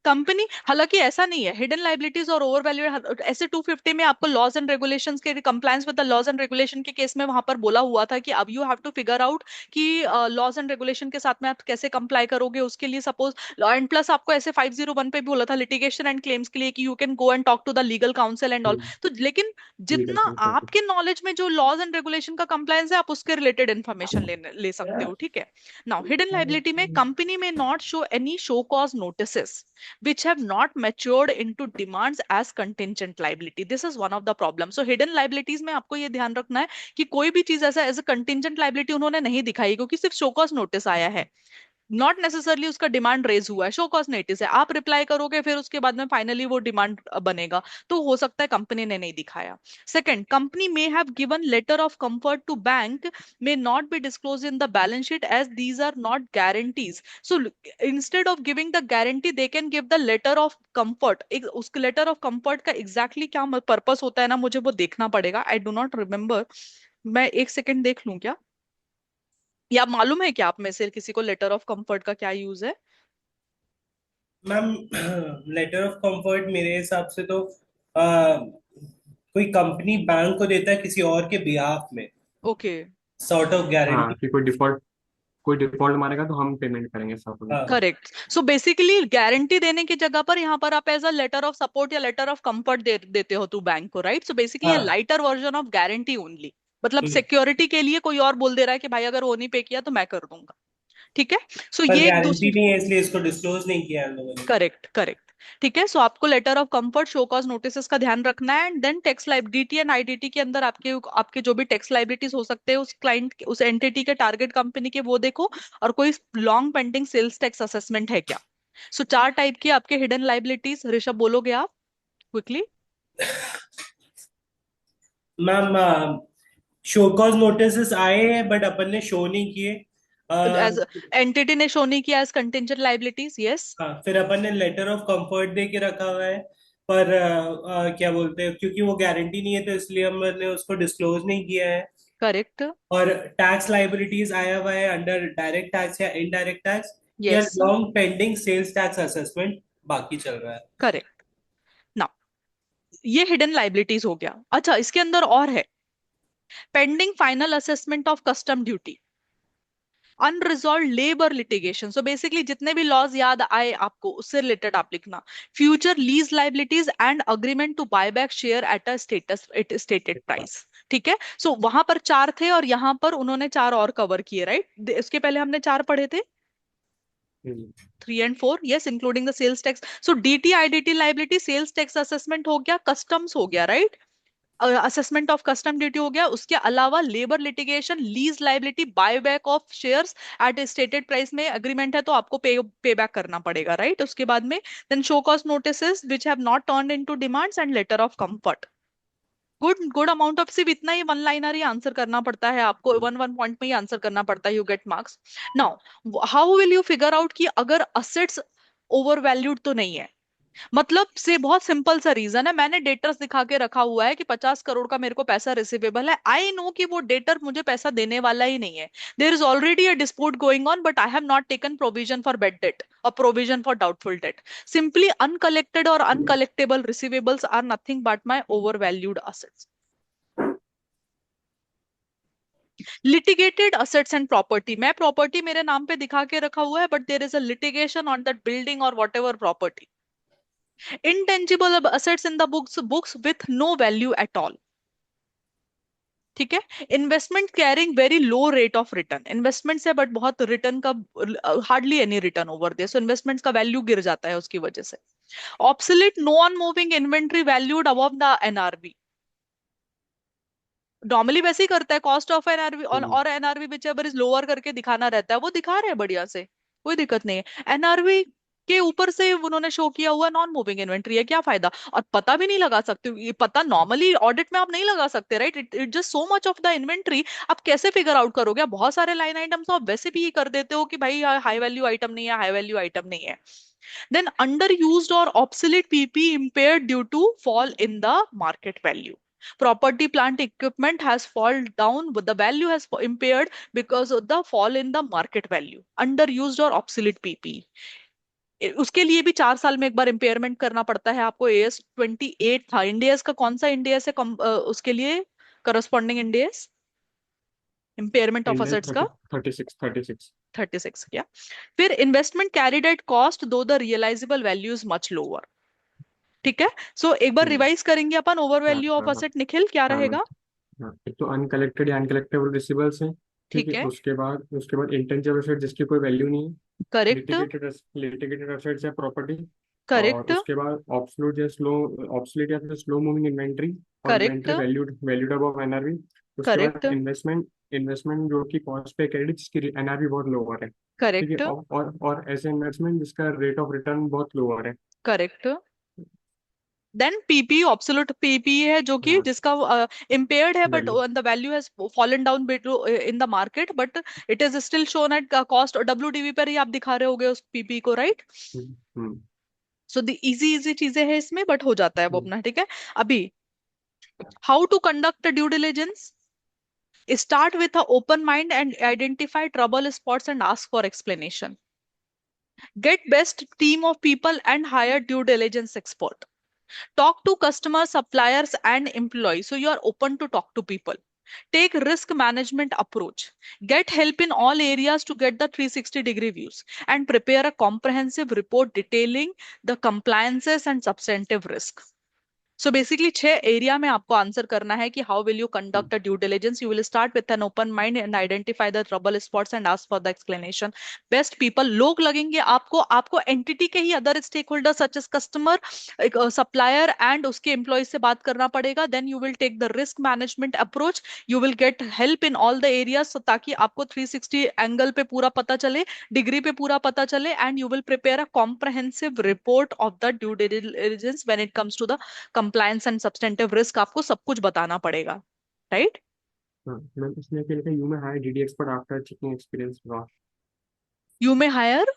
[SPEAKER 1] Company, हालांकि ऐसा नहीं है, हिडन लाइबिलिटीज और ओवर वैल्यू ऐसे 250 में आपको लॉज एंड रेगुलेशंस के compliance with the laws and regulation के केस में वहां पर बोला हुआ था कि अब you have to figure out कि लॉज एंड रेगुलेशन के साथ में आप कैसे कंप्लाई करोगे उसके लिए. सपोज एंड प्लस आपको ऐसे 501 पे भी बोला था लिटिगेशन एंड क्लेम्स के लिए कि you can go and talk to the legal counsel and all. तो लेकिन
[SPEAKER 3] लीगल
[SPEAKER 1] जितना
[SPEAKER 3] काउंसिल.
[SPEAKER 1] आपके नॉलेज में जो लॉज एंड रेगुलेशन का कंप्लायंस है आप उसके रिलेटेड इन्फॉर्मेशन ले सकते हो. ठीक है? नाउ, हिडन लाइबिलिटी में कंपनी में not show any show cause notices which have not matured into demands as contingent liability. This is one of the problems. So hidden liabilities में आपको ये ध्यान रखना है कि कोई भी चीज ऐसा एज अ कंटिजेंट लाइबिलिटी उन्होंने नहीं दिखाई क्योंकि सिर्फ शो कॉज नोटिस आया है. नॉट नेसेसरली उसका डिमांड रेज हुआ है, शो कॉज नोटिस है, आप रिप्लाई करोगे फिर उसके बाद में फाइनली वो डिमांड बनेगा. तो हो सकता है कंपनी ने नहीं दिखाया. Second, company may have given letter of comfort to bank, may not be disclosed in the balance sheet as these are not guarantees. So instead of giving the guarantee they can give the letter of comfort. उस letter of comfort का exactly क्या purpose होता है ना, मुझे वो देखना पड़ेगा. I do not remember. मैं एक सेकेंड देख लूं क्या, या मालूम है क्या आप में से किसी को लेटर ऑफ कंफर्ट का क्या यूज है?
[SPEAKER 2] मैम, लेटर ऑफ कंफर्ट मेरे हिसाब से तो कोई कंपनी बैंक को देता है किसी और के बिहाफ में,
[SPEAKER 1] ओके.
[SPEAKER 2] सॉर्ट ऑफ
[SPEAKER 3] हाँ
[SPEAKER 2] गारंटी.
[SPEAKER 3] कि कोई डिफॉल्ट कोई डिफॉल्ट मारेगा तो हम पेमेंट करेंगे सब लोग।
[SPEAKER 2] हाँ
[SPEAKER 1] करेक्ट। सो बेसिकली गारंटी देने की जगह पर यहाँ पर आप as a letter of support या लेटर ऑफ कंफर्ट देते हो टू बैंक को, राइट? सो बेसिकली ये
[SPEAKER 2] हाँ।
[SPEAKER 1] Lighter version of guarantee only, मतलब
[SPEAKER 2] हम्म।
[SPEAKER 1] सिक्योरिटी के लिए कोई और बोल दे रहा है कि भाई अगर वो नहीं पे किया तो मैं कर दूंगा। ठीक है। सो
[SPEAKER 2] पर
[SPEAKER 1] ये एक
[SPEAKER 2] गारंटी
[SPEAKER 1] दूसरी।
[SPEAKER 2] नहीं है इसलिए इसको डिस्क्लोज नहीं किया हम लोगों ने।
[SPEAKER 1] Correct correct. ठीक है। सो आपको letter of comfort, show cause notice का ध्यान रखना है, and then tax liability and IDT के अंदर आपके आपके जो भी टैक्स लाइबिलिटीज हो सकते हैं उस क्लाइंट, उस एंटिटी के, टारगेट कंपनी के, वो देखो। और कोई long pending sales tax assessment है क्या? सो चार टाइप की आपके हिडन लाइबिलिटीज, ऋषभ बोलोगे आप quickly?
[SPEAKER 2] Ma'am, show cause notice आए हैं बट अपन ने शो नहीं किए।
[SPEAKER 1] एज एंटिटी ने शो नहीं किया एज कंटिंजेंट लाइबिलिटीज, यस।
[SPEAKER 2] हाँ, फिर अपन ने लेटर ऑफ कंफर्ट दे के रखा हुआ है, पर क्या बोलते हैं, क्योंकि वो गारंटी नहीं है तो इसलिए हमने उसको डिस्क्लोज नहीं किया है।
[SPEAKER 1] करेक्ट।
[SPEAKER 2] और टैक्स लाइबिलिटीज आया हुआ है अंडर डायरेक्ट टैक्स या इनडायरेक्ट टैक्स, या
[SPEAKER 1] yes.
[SPEAKER 2] Long pending sales tax assessment बाकी चल रहा है।
[SPEAKER 1] करेक्ट। ना, ये हिडन लाइबिलिटीज हो गया। अच्छा, इसके अंदर और है pending final assessment of custom duty, unresolved labour litigation. So basically जितने भी लॉज याद आए आपको उससे रिलेटेड आप लिखना। Future lease liabilities and agreement to buy back share at a stated price. ठीक है। सो वहां पर चार थे और यहां पर उन्होंने चार और कवर किए, राइट? इसके पहले हमने चार पढ़े थे,
[SPEAKER 3] हम्म,
[SPEAKER 1] 3 and 4, yes, including the sales tax. So DT IDT liability, sales tax assessment हो गया, customs हो गया, right? Assessment of custom duty हो गया। उसके अलावा labour litigation, lease liability, buy back of shares at stated price में एग्रीमेंट है तो आपको पे बैक करना पड़ेगा, राइट? उसके बाद में then show cause notices which have not turned into demands and letter of comfort. Good good amount of, सिर्फ इतना ही वन लाइनर ही आंसर करना पड़ता है आपको, वन वन पॉइंट में ही आंसर करना पड़ता है, you get marks. Now how will you figure out कि अगर असेट्स ओवर वैल्यूड तो नहीं है? मतलब से बहुत सिंपल सा रीजन है, मैंने डेटर्स दिखा के रखा हुआ है कि 50 करोड़ का मेरे को पैसा रिसीवेबल है, आई नो कि वो डेटर मुझे पैसा देने वाला ही नहीं है, there is already a dispute going on, but I have not taken provision for bad debt और provision for doubtful debt. Simply uncollected और uncollectable receivables are nothing but my over valued assets. Litigated assets and property, मैं property मेरे नाम पे दिखा के रखा हुआ है but there is a litigation on that building और whatever property. intangible assets in the books with no value at all। ठीक है। Investment carrying very low rate of return, investment है बट बहुत रिटर्न का hardly any return over दे, सो investments का value गिर जाता है उसकी वजह से। Obsolete non moving inventory valued above the NRV, normally वैसे ही करता है, कॉस्ट ऑफ एनआरवी और NRV which ever is lower करके दिखाना रहता है, वो दिखा रहे हैं बढ़िया से, कोई दिक्कत नहीं है। एनआरवी के ऊपर से उन्होंने शो किया हुआ नॉन मूविंग इन्वेंट्री है, क्या फायदा? और पता भी नहीं लगा सकते, ये पता नॉर्मली ऑडिट में आप नहीं लगा सकते, right? It just so much of the inventory, आप कैसे फिगर आउट करोगे? आप बहुत सारे लाइन आइटम्स आप वैसे भी ये कर देते हो कि भाई हाई वैल्यू आइटम नहीं है, हाई वैल्यू आइटम नहीं है। Then underused or obsolete PP impaired due to fall in the market value. Property, plant, equipment has fallen down, but the value has impaired because of the fall in the market value. Underused or obsolete PP. उसके लिए भी 4 साल में एक बार impairment करना पड़ता है आपको। AS 28 था, इंडियस का कौन सा इंडियस है उसके लिए करस्पॉन्डिंग इंडियस इम्पेयरमेंट ऑफ
[SPEAKER 3] इंडिया
[SPEAKER 1] असेट्स का?
[SPEAKER 3] 36।
[SPEAKER 1] 36 क्या? फिर investment carried at cost though the realisable value is much lower. ठीक है। सो एक बार
[SPEAKER 3] हम्म,
[SPEAKER 1] रिवाइज करेंगे अपन, ओवर
[SPEAKER 3] हाँ
[SPEAKER 1] वैल्यू ऑफ
[SPEAKER 3] हाँ हाँ
[SPEAKER 1] असेट निखिल क्या
[SPEAKER 3] हाँ मैम।
[SPEAKER 1] रहेगा?
[SPEAKER 3] हाँ, एक तो अनकलेक्टेड या अनकलेक्टेबल रिसीवेबल्स हैं। ठीक
[SPEAKER 1] ठीक
[SPEAKER 3] है,
[SPEAKER 1] है।
[SPEAKER 3] उसके बाद इंटेंजिबल एसेट जिसकी कोई वैल्यू नहीं है।
[SPEAKER 1] करेक्ट।
[SPEAKER 3] लिटिगेटेड एसेट्स या प्रॉपर्टी। और
[SPEAKER 1] करेक्ट।
[SPEAKER 3] उसके बाद ऑब्सोलीट या फिर स्लो मूविंग इन्वेंट्री और
[SPEAKER 1] correct.
[SPEAKER 3] Inventory valued valued above NRV. उसके
[SPEAKER 1] करेक्ट।
[SPEAKER 3] बाद इन्वेस्टमेंट जो कि कॉस्ट पे क्रेडिट जिसकी एनआरवी बहुत लोअर है। ठीक है,
[SPEAKER 1] करेक्ट।
[SPEAKER 3] और ऐसे इन्वेस्टमेंट जिसका रेट ऑफ रिटर्न बहुत लोअर है।
[SPEAKER 1] Correct. Then PP, obsolete PP है जो कि
[SPEAKER 3] हाँ,
[SPEAKER 1] जिसका इम्पेयर्ड है but
[SPEAKER 3] value.
[SPEAKER 1] The value has fallen down bit in the market, but it is still shown at cost, और डब्ल्यूडीवी पर ही आप दिखा रहे होगे उस पीपी को, right?
[SPEAKER 3] Hmm hmm
[SPEAKER 1] so the easy easy चीजें हैं इसमें, बट हो जाता है वो
[SPEAKER 3] हम्म
[SPEAKER 1] अपना, ठीक है। अभी how to conduct due diligence, start with an open mind and identify trouble spots and ask for explanation. Get best team of people and hire due diligence expert. Talk to customers, suppliers and employees, so you are open to talk to people. Take risk management approach. Get help in all areas to get the 360-degree views and prepare a comprehensive report detailing the compliances and substantive risk. So basically 6 area में आपको answer करना है कि how will you conduct a due diligence. You will start with an open mind and identify the trouble spots and ask for the explanation. Best people लोग लगेंगे आपको, आपको entity के ही other stake holder such as customer, supplier and उसके employ से बात करना पड़ेगा. Then you will take the risk management approach. You will get help in all the areas ताकि आपको 360 एंगल पे पूरा पता चले, डिग्री पे पूरा पता चले, and you will prepare a comprehensive report of the due diligence when it comes to the compliance and substantive risk. आपको सब कुछ बताना पड़ेगा, राइट?
[SPEAKER 3] हाँ मैम, इसमें क्या लिखा है, you may hire DD expert after checking experience record.
[SPEAKER 1] You may hire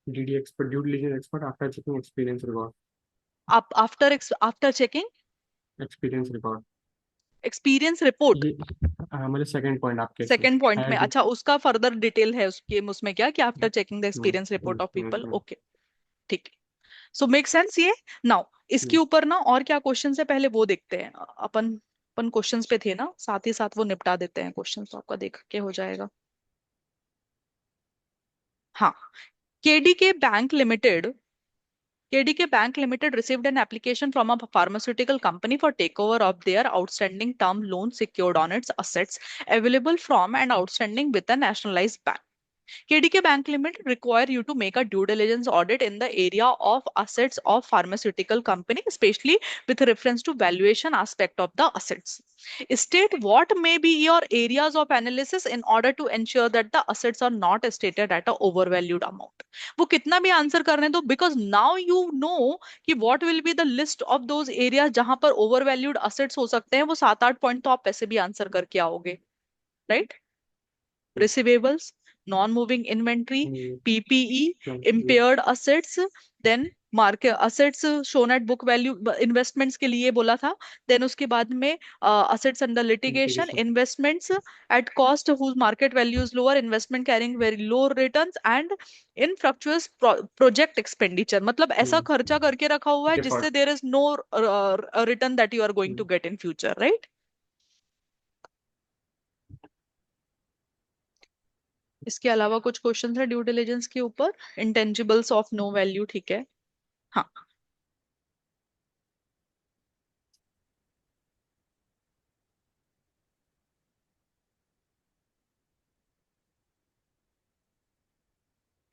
[SPEAKER 3] DD expert, due diligence expert after checking experience record.
[SPEAKER 1] After after checking
[SPEAKER 3] experience record,
[SPEAKER 1] experience report.
[SPEAKER 3] ये हाँ मतलब सेकंड पॉइंट आपके इसमें
[SPEAKER 1] second point
[SPEAKER 3] hire
[SPEAKER 1] में,
[SPEAKER 3] D.
[SPEAKER 1] अच्छा उसका further detail है उसके उसमें क्या कि after checking the experience report of people.
[SPEAKER 3] Hmm.
[SPEAKER 1] Okay, ठीक है. सो मेक सेंस ये. नाउ इसके
[SPEAKER 3] हम्म,
[SPEAKER 1] ऊपर ना और क्या क्वेश्चन है पहले वो देखते हैं. अपन अपन क्वेश्चंस पे थे ना, साथ ही साथ वो निपटा देते हैं क्वेश्चन, तो आपका देख के हो जाएगा. हाँ. KDK bank limited KDK Bank Limited received an application from a pharmaceutical company for takeover of their outstanding term loan secured on its assets available from and outstanding with a nationalized bank. KDK Bank Limited require you to make a due diligence audit in the area of assets of pharmaceutical company, especially with reference to valuation aspect of the assets. State what may be your areas of analysis in order to ensure that the assets are not stated at a overvalued amount. वो कितना भी answer करने दो, because now you know कि what will be the list of those areas जहां पर overvalued assets हो सकते हैं. वो 7-8 पॉइंट तो आप ऐसे भी आंसर करके आओगे, right? Receivables, non-moving inventory, PPE, impaired assets, then market assets shown at book value, investments के लिए बोला था. then उसके बाद में assets under litigation,
[SPEAKER 3] litigation,
[SPEAKER 1] investments at cost whose market value is lower, investment carrying very low returns, and infructuous project expenditure. मतलब ऐसा खर्चा करके रखा हुआ है जिससे
[SPEAKER 3] default,
[SPEAKER 1] there is no return that you are going to get in future, right? इसके अलावा कुछ क्वेश्चन है ड्यू डिलिजेंस के ऊपर. इंटेंजिबल्स ऑफ नो वैल्यू, ठीक है. हाँ,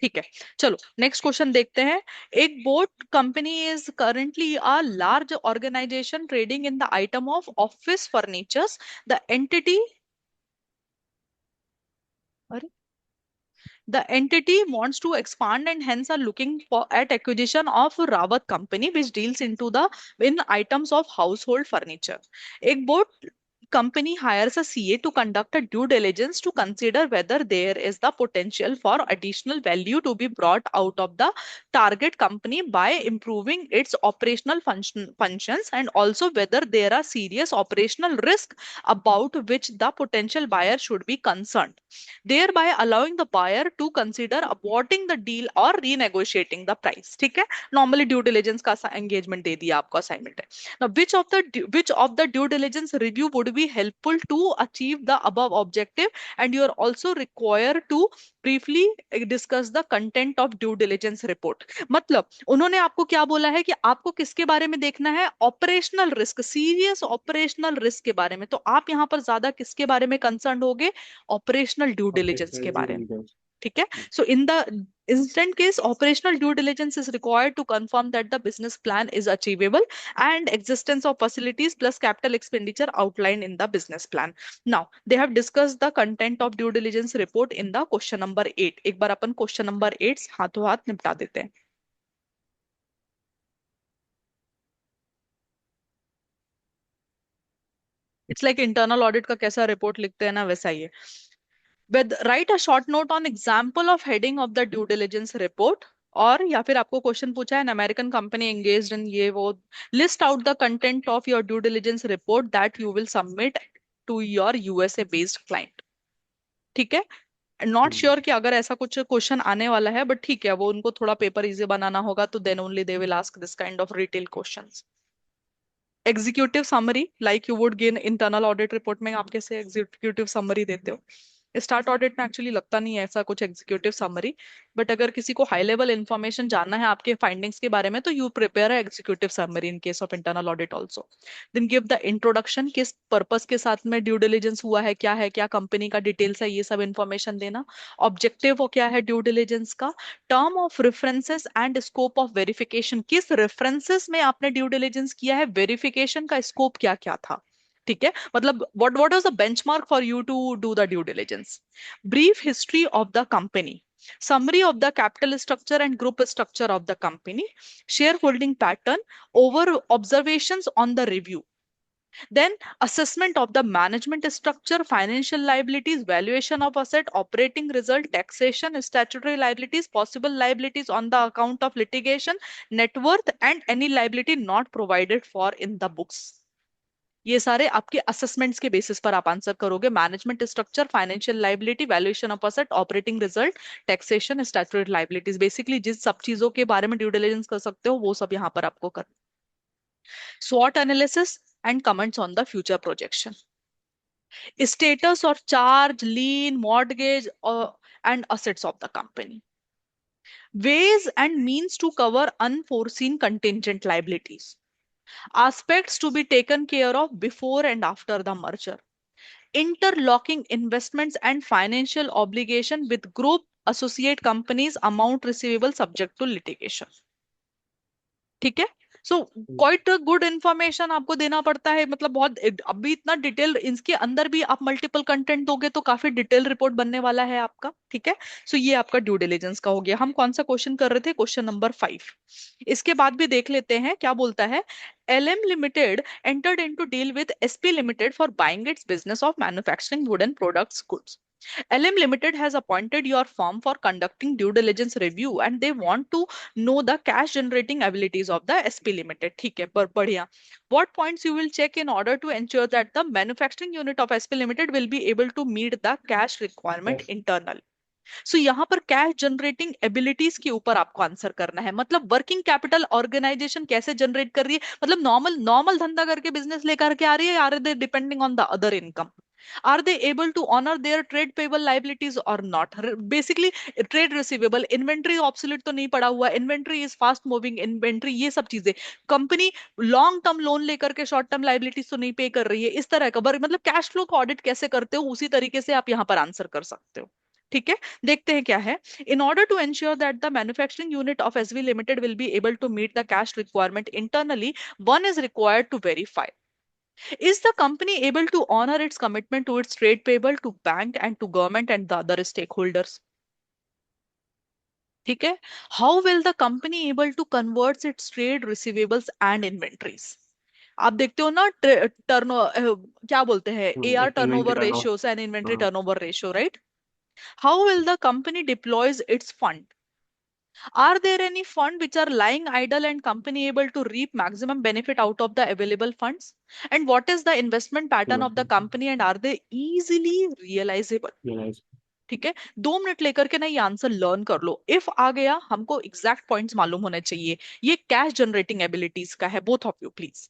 [SPEAKER 1] ठीक है. चलो नेक्स्ट क्वेश्चन देखते हैं. एक boat company is currently a large organisation trading in the item of office furnitures. The entity The entity wants to expand and hence are looking for at acquisition of Rawat company which deals into the in items of household furniture. एक boat company hires a CA to conduct a due diligence to consider whether there is the potential for additional value to be brought out of the target company by improving its operational functions, and also whether there are serious operational risk about which the potential buyer should be concerned, thereby allowing the buyer to consider aborting the deal or renegotiating the price. ठीक है, normally due diligence का engagement दे दिया आपको, assignment है. Now, which of the due diligence review would be helpful to achieve the above objective, and you are also required to briefly discuss the content of due diligence report. मतलब उन्होंने आपको क्या बोला है कि आपको किसके बारे में देखना है? Operational risk, serious operational risk के बारे में. तो आप यहाँ पर ज्यादा किसके बारे में कंसर्न होगे? ऑपरेशनल ड्यू डिलिजेंस
[SPEAKER 3] operational
[SPEAKER 1] के
[SPEAKER 3] due
[SPEAKER 1] बारे में.
[SPEAKER 3] diligence,
[SPEAKER 1] ठीक है. So in the instant case, operational due diligence is required to confirm that the business plan is achievable and existence of facilities plus capital expenditure outlined in the business plan. Now they have discussed the content of due diligence report in the question number 8. एक बार अपन question number 8 हाथों हाथ निपटा देते हैं. It's like internal audit का कैसा report लिखते हैं ना, वैसा ही है. with write a short note on example of heading of the due diligence report. और या फिर आपको क्वेश्चन पूछा है an American company engaged in ये वो, list out the content of your due diligence report that you will submit to your USA based client. ठीक है. नॉट श्योर कि अगर ऐसा कुछ क्वेश्चन आने वाला है, बट ठीक है, वो उनको थोड़ा पेपर इजी बनाना होगा, तो then only they will ask this kind of retail questions. Executive summary, like you would gain internal audit report में आप कैसे एग्जीक्यूटिव समरी देते हो। स्टार्ट ऑडिट में एक्चुअली लगता नहीं है ऐसा कुछ एग्जीक्यूटिव समरी, बट अगर किसी को हाई लेवल इंफॉर्मेशन जानना है आपके फाइंडिंग्स के बारे में तो you prepare executive summary in case of internal audit also. Then give the introduction, किस पर्पस के साथ में ड्यू डिलिजेंस हुआ है, क्या कंपनी का डिटेल्स है, ये सब इंफॉर्मेशन देना। ऑब्जेक्टिव वो क्या है ड्यू डिलिजेंस का, term of references and scope of verification, किस रेफरेंसेस में आपने ड्यू डिलिजेंस किया है, वेरिफिकेशन का स्कोप क्या क्या था। ठीक है, मतलब what was the benchmark for you to do the due diligence. Brief history of the company, summary of the capital structure and group structure of the company, shareholding pattern, over observations on the review. Then assessment of the management structure, financial liabilities, valuation of asset, operating result, taxation, statutory liabilities, possible liabilities on the account of litigation, net worth, and any liability not provided for in the books. ये सारे आपके assessments के basis पर आप answer करोगे। Management structure, financial liability, valuation of asset, operating result, taxation, statutory liabilities, basically जिस सब चीजों के बारे में ड्यू डिलिजेंस कर सकते हो वो सब यहाँ पर आपको कर। SWOT analysis and comments on the future projection, status or charge, lien, mortgage, and assets of the company, ways and means to cover unforeseen contingent liabilities, aspects to be taken care of before and after the merger, interlocking investments and financial obligation with group associate companies, amount receivable subject to litigation. ठीक है, so quite good information आपको देना पड़ता है, मतलब बहुत अभी इतना डिटेल इसके अंदर भी आप मल्टीपल कंटेंट दोगे तो काफी डिटेल रिपोर्ट बनने वाला है आपका। ठीक है, सो ये आपका ड्यू डिलिजेंस का हो गया। हम कौन सा क्वेश्चन कर रहे थे, क्वेश्चन नंबर 5। इसके बाद भी देख लेते हैं क्या बोलता है। LM Limited entered into deal with SP Limited for buying its business of manufacturing wooden products goods. LM Limited has appointed your firm for conducting due diligence review and they want to know the cash generating abilities of the SP Limited. ठीक है, पर बढ़िया। What points you will check in order to ensure that the manufacturing unit of SP Limited will be able to meet the cash requirement internally? सो यहाँ पर cash generating abilities के ऊपर आपको answer करना है, मतलब वर्किंग कैपिटल ऑर्गेनाइजेशन कैसे generate कर रही है, मतलब नॉर्मल नॉर्मल धंधा करके बिजनेस लेकर के आ रही है, are they depending on the other income, are they able to honor their trade payable liabilities or not, basically trade receivable, inventory obsolete तो नहीं पड़ा हुआ, inventory is fast moving inventory, ये सब चीजें कंपनी लॉन्ग टर्म लोन लेकर के short term liabilities तो नहीं पे कर रही है, इस तरह का मतलब कैश फ्लो को ऑडिट कैसे करते हो उसी तरीके से आप यहाँ पर आंसर कर सकते हो। ठीक है, देखते हैं क्या है। In order to ensure that the manufacturing unit of SV Limited will be able to meet the cash requirement internally, one is required to verify. Is the company able to honor its commitment to its trade payable to bank and to government and the other stakeholders? ठीक है, how will the company able to convert its trade receivables and inventories? आप देखते हो ना turn क्या बोलते हैं, AR
[SPEAKER 3] inventory
[SPEAKER 1] turnover
[SPEAKER 3] turnover.
[SPEAKER 1] ratios and inventory
[SPEAKER 3] हाँ।
[SPEAKER 1] turnover ratio, right? How will the company deploys its fund? Are there any fund which are lying idle and company able to reap maximum benefit out of the available funds? And what is the investment pattern of the company and are they easily realizable?
[SPEAKER 3] Realise.
[SPEAKER 1] ठीक है, 2 minute लेकर के ना ये answer learn कर लो। If आ गया हमको exact points मालूम होने चाहिए। ये कैश जनरेटिंग एबिलिटीज का है, both of you please.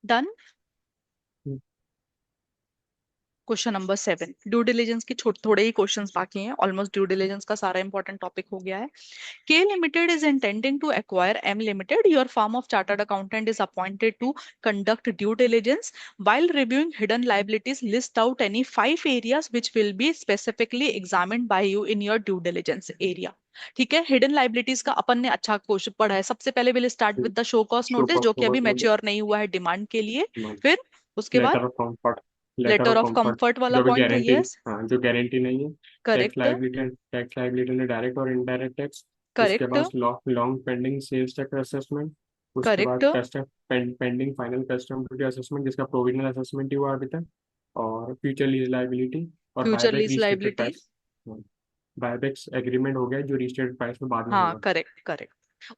[SPEAKER 1] Done. Question number 7, due diligence के थोड़े ही क्वेश्चंस बाकी हैं, ऑलमोस्ट ड्यू डिलिजेंस का सारा इंपॉर्टेंट टॉपिक हो गया है। K Limited is intending to acquire M Limited. Your firm of chartered accountant is appointed to conduct due diligence. While reviewing hidden liabilities, list out any 5 areas which will be specifically examined by you in your due diligence area. ठीक है, hidden liabilities का अपन ने अच्छा question पढ़ा है। सबसे पहले will start with the show cost
[SPEAKER 3] show
[SPEAKER 1] notice, जो कि अभी
[SPEAKER 3] कॉस्ट
[SPEAKER 1] मैच्योर नहीं हुआ है डिमांड के लिए। फिर उसके बाद
[SPEAKER 3] letter of comfort, letter
[SPEAKER 1] letter
[SPEAKER 3] of
[SPEAKER 1] of
[SPEAKER 3] comfort
[SPEAKER 1] comfort वाला
[SPEAKER 3] जो भी
[SPEAKER 1] पॉइंट है,
[SPEAKER 3] गारंटी,
[SPEAKER 1] यस।
[SPEAKER 3] हाँ जो गारंटी नहीं है।
[SPEAKER 1] करेक्ट।
[SPEAKER 3] टैक्स लाइबिलिटी में डायरेक्ट और इनडायरेक्ट टैक्स। उसके
[SPEAKER 1] करेक्ट।
[SPEAKER 3] बाद long pending sales tax assessment. उसके
[SPEAKER 1] करेक्ट।
[SPEAKER 3] बाद pending final custom duty assessment जिसका प्रोविजनल असेसमेंट ही हुआ अभी तक। और फ्यूचर लीज लाइबिलिटी और
[SPEAKER 1] future
[SPEAKER 3] buyback
[SPEAKER 1] lease
[SPEAKER 3] restricted
[SPEAKER 1] liability.
[SPEAKER 3] Price. Buybacks agreement हो गया जो रिस्ट्रिक्टेड प्राइस में बाद में
[SPEAKER 1] हाँ
[SPEAKER 3] होगा।
[SPEAKER 1] Correct correct.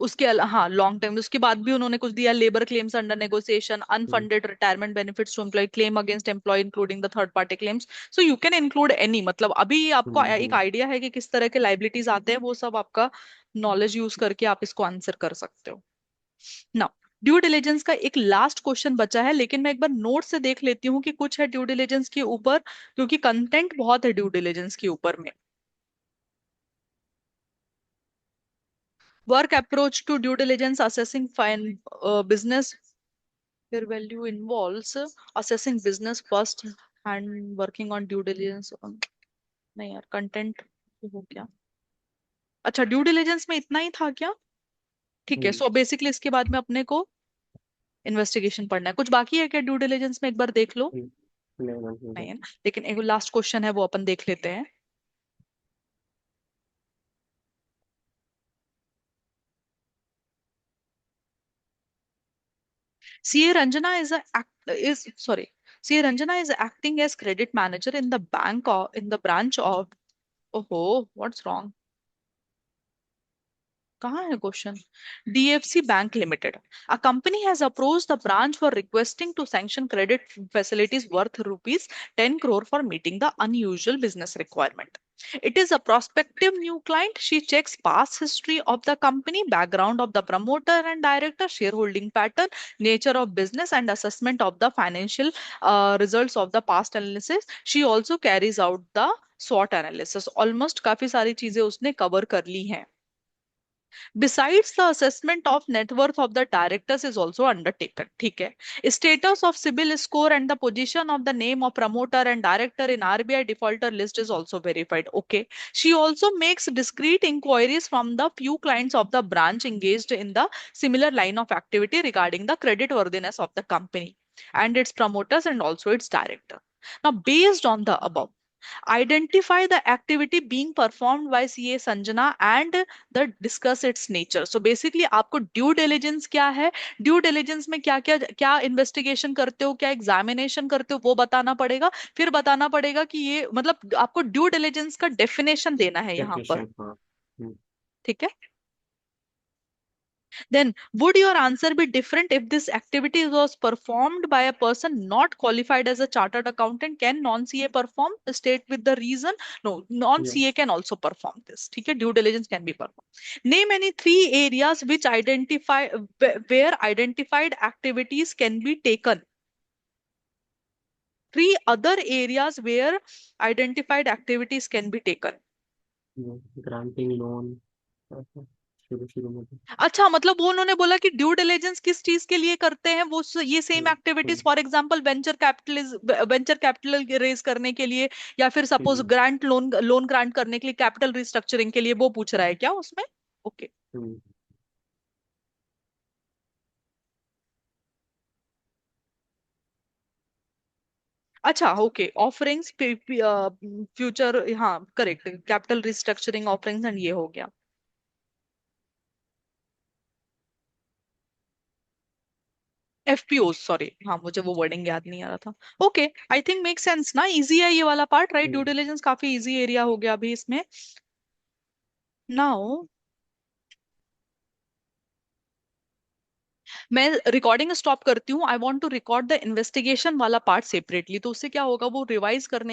[SPEAKER 1] उसके हाँ लॉन्ग टर्म, उसके बाद भी उन्होंने कुछ दिया, labour claims under negotiation,
[SPEAKER 3] hmm,
[SPEAKER 1] unfunded retirement benefits to employ, claim against employ including the third party claims. So you can include any, मतलब अभी आपको एक
[SPEAKER 3] हम्म,
[SPEAKER 1] आइडिया है कि किस तरह के लाइबिलिटीज आते हैं, वो सब आपका नॉलेज यूज करके आप इसको आंसर कर सकते हो। नाउ ड्यू डिलिजेंस का एक लास्ट क्वेश्चन बचा है, लेकिन मैं एक बार नोट से देख लेती हूँ कि कुछ है ड्यू डिलिजेंस के ऊपर, क्योंकि कंटेंट बहुत है ड्यू डिलिजेंस के ऊपर में। Work approach to due diligence assessing fine business fair value involves assessing business first and working on due diligence नहीं यार, कंटेंट हो गया। अच्छा, ड्यू डिलिजेंस में इतना ही था क्या? ठीक है,
[SPEAKER 3] हम्म,
[SPEAKER 1] सो बेसिकली इसके बाद में अपने को इन्वेस्टिगेशन पढ़ना है। कुछ बाकी है क्या ड्यू डिलिजेंस में, एक बार देख लो।
[SPEAKER 3] हम्म, नहीं, नहीं,
[SPEAKER 1] नहीं
[SPEAKER 3] नहीं।
[SPEAKER 1] है ना? लेकिन एक लास्ट क्वेश्चन है, वो अपन देख लेते हैं। CA Ranjana is sorry. CA Ranjana is acting as credit manager in the bank or in the branch of, oh, what's wrong? कहाँ है question? DFC Bank Limited. A company has approached the branch for requesting to sanction credit facilities worth rupees 10 crore for meeting the unusual business requirement. It is a prospective new client. She checks past history of the company, background of the promoter and director, shareholding pattern, nature of business, and assessment of the financial results of the past analysis. She also carries out the SWOT analysis. Almost काफी सारी चीजें उसने cover कर ली हैं। Besides, the assessment of net worth of the directors is also undertaken. ठीक है, status of CIBIL score and the position of the name of promoter and director in RBI defaulter list is also verified. Okay, she also makes discrete inquiries from the few clients of the branch engaged in the similar line of activity regarding the credit worthiness of the company and its promoters and also its director. Now, based on the above, identify the activity being performed by CA Sanjana and the discuss its nature. So basically आपको due diligence क्या है, due diligence में क्या क्या क्या investigation करते हो, क्या एग्जामिनेशन करते हो, वो बताना पड़ेगा। फिर बताना पड़ेगा कि ये मतलब आपको ड्यू डिलिजेंस का डेफिनेशन देना है यहाँ पर।
[SPEAKER 3] डेफिनेशन, हाँ।
[SPEAKER 1] ठीक है, then would your answer be different if this activity was performed by a person not qualified as a chartered accountant? Can non-CA perform? State with the reason. No, non-CA
[SPEAKER 3] yes.
[SPEAKER 1] can also perform this. ठीक है, due diligence can be performed. Name any 3 areas which identify where identified activities can be taken. 3 other areas where identified activities can be taken.
[SPEAKER 3] Granting loan शुरू शुरू में तो।
[SPEAKER 1] अच्छा, मतलब वो उन्होंने बोला कि ड्यू डिलिजेंस किस चीज के लिए करते हैं, वो ये same
[SPEAKER 3] hmm,
[SPEAKER 1] activities,
[SPEAKER 3] hmm,
[SPEAKER 1] for example venture capital raise करने के लिए, या फिर suppose
[SPEAKER 3] hmm,
[SPEAKER 1] grant loan grant करने के लिए, कैपिटल रिस्ट्रक्चरिंग के लिए, वो पूछ रहा है क्या उसमें? ओके।
[SPEAKER 3] हम्म,
[SPEAKER 1] अच्छा ओके, ऑफरिंग्स फ्यूचर, हाँ correct, capital restructuring offerings and ये हो गया। FPO, सॉरी, हाँ मुझे वो वर्डिंग याद नहीं आ रहा था। Okay, I think make sense ना, इजी है ये वाला पार्ट, राइट? ड्यू
[SPEAKER 3] हम्म,
[SPEAKER 1] डिलिजेंस काफी इजी एरिया हो गया अभी इसमें। नाउ मैं रिकॉर्डिंग स्टॉप करती हूँ, I want to record the investigation वाला पार्ट सेपरेटली, तो उससे क्या होगा, वो रिवाइज करने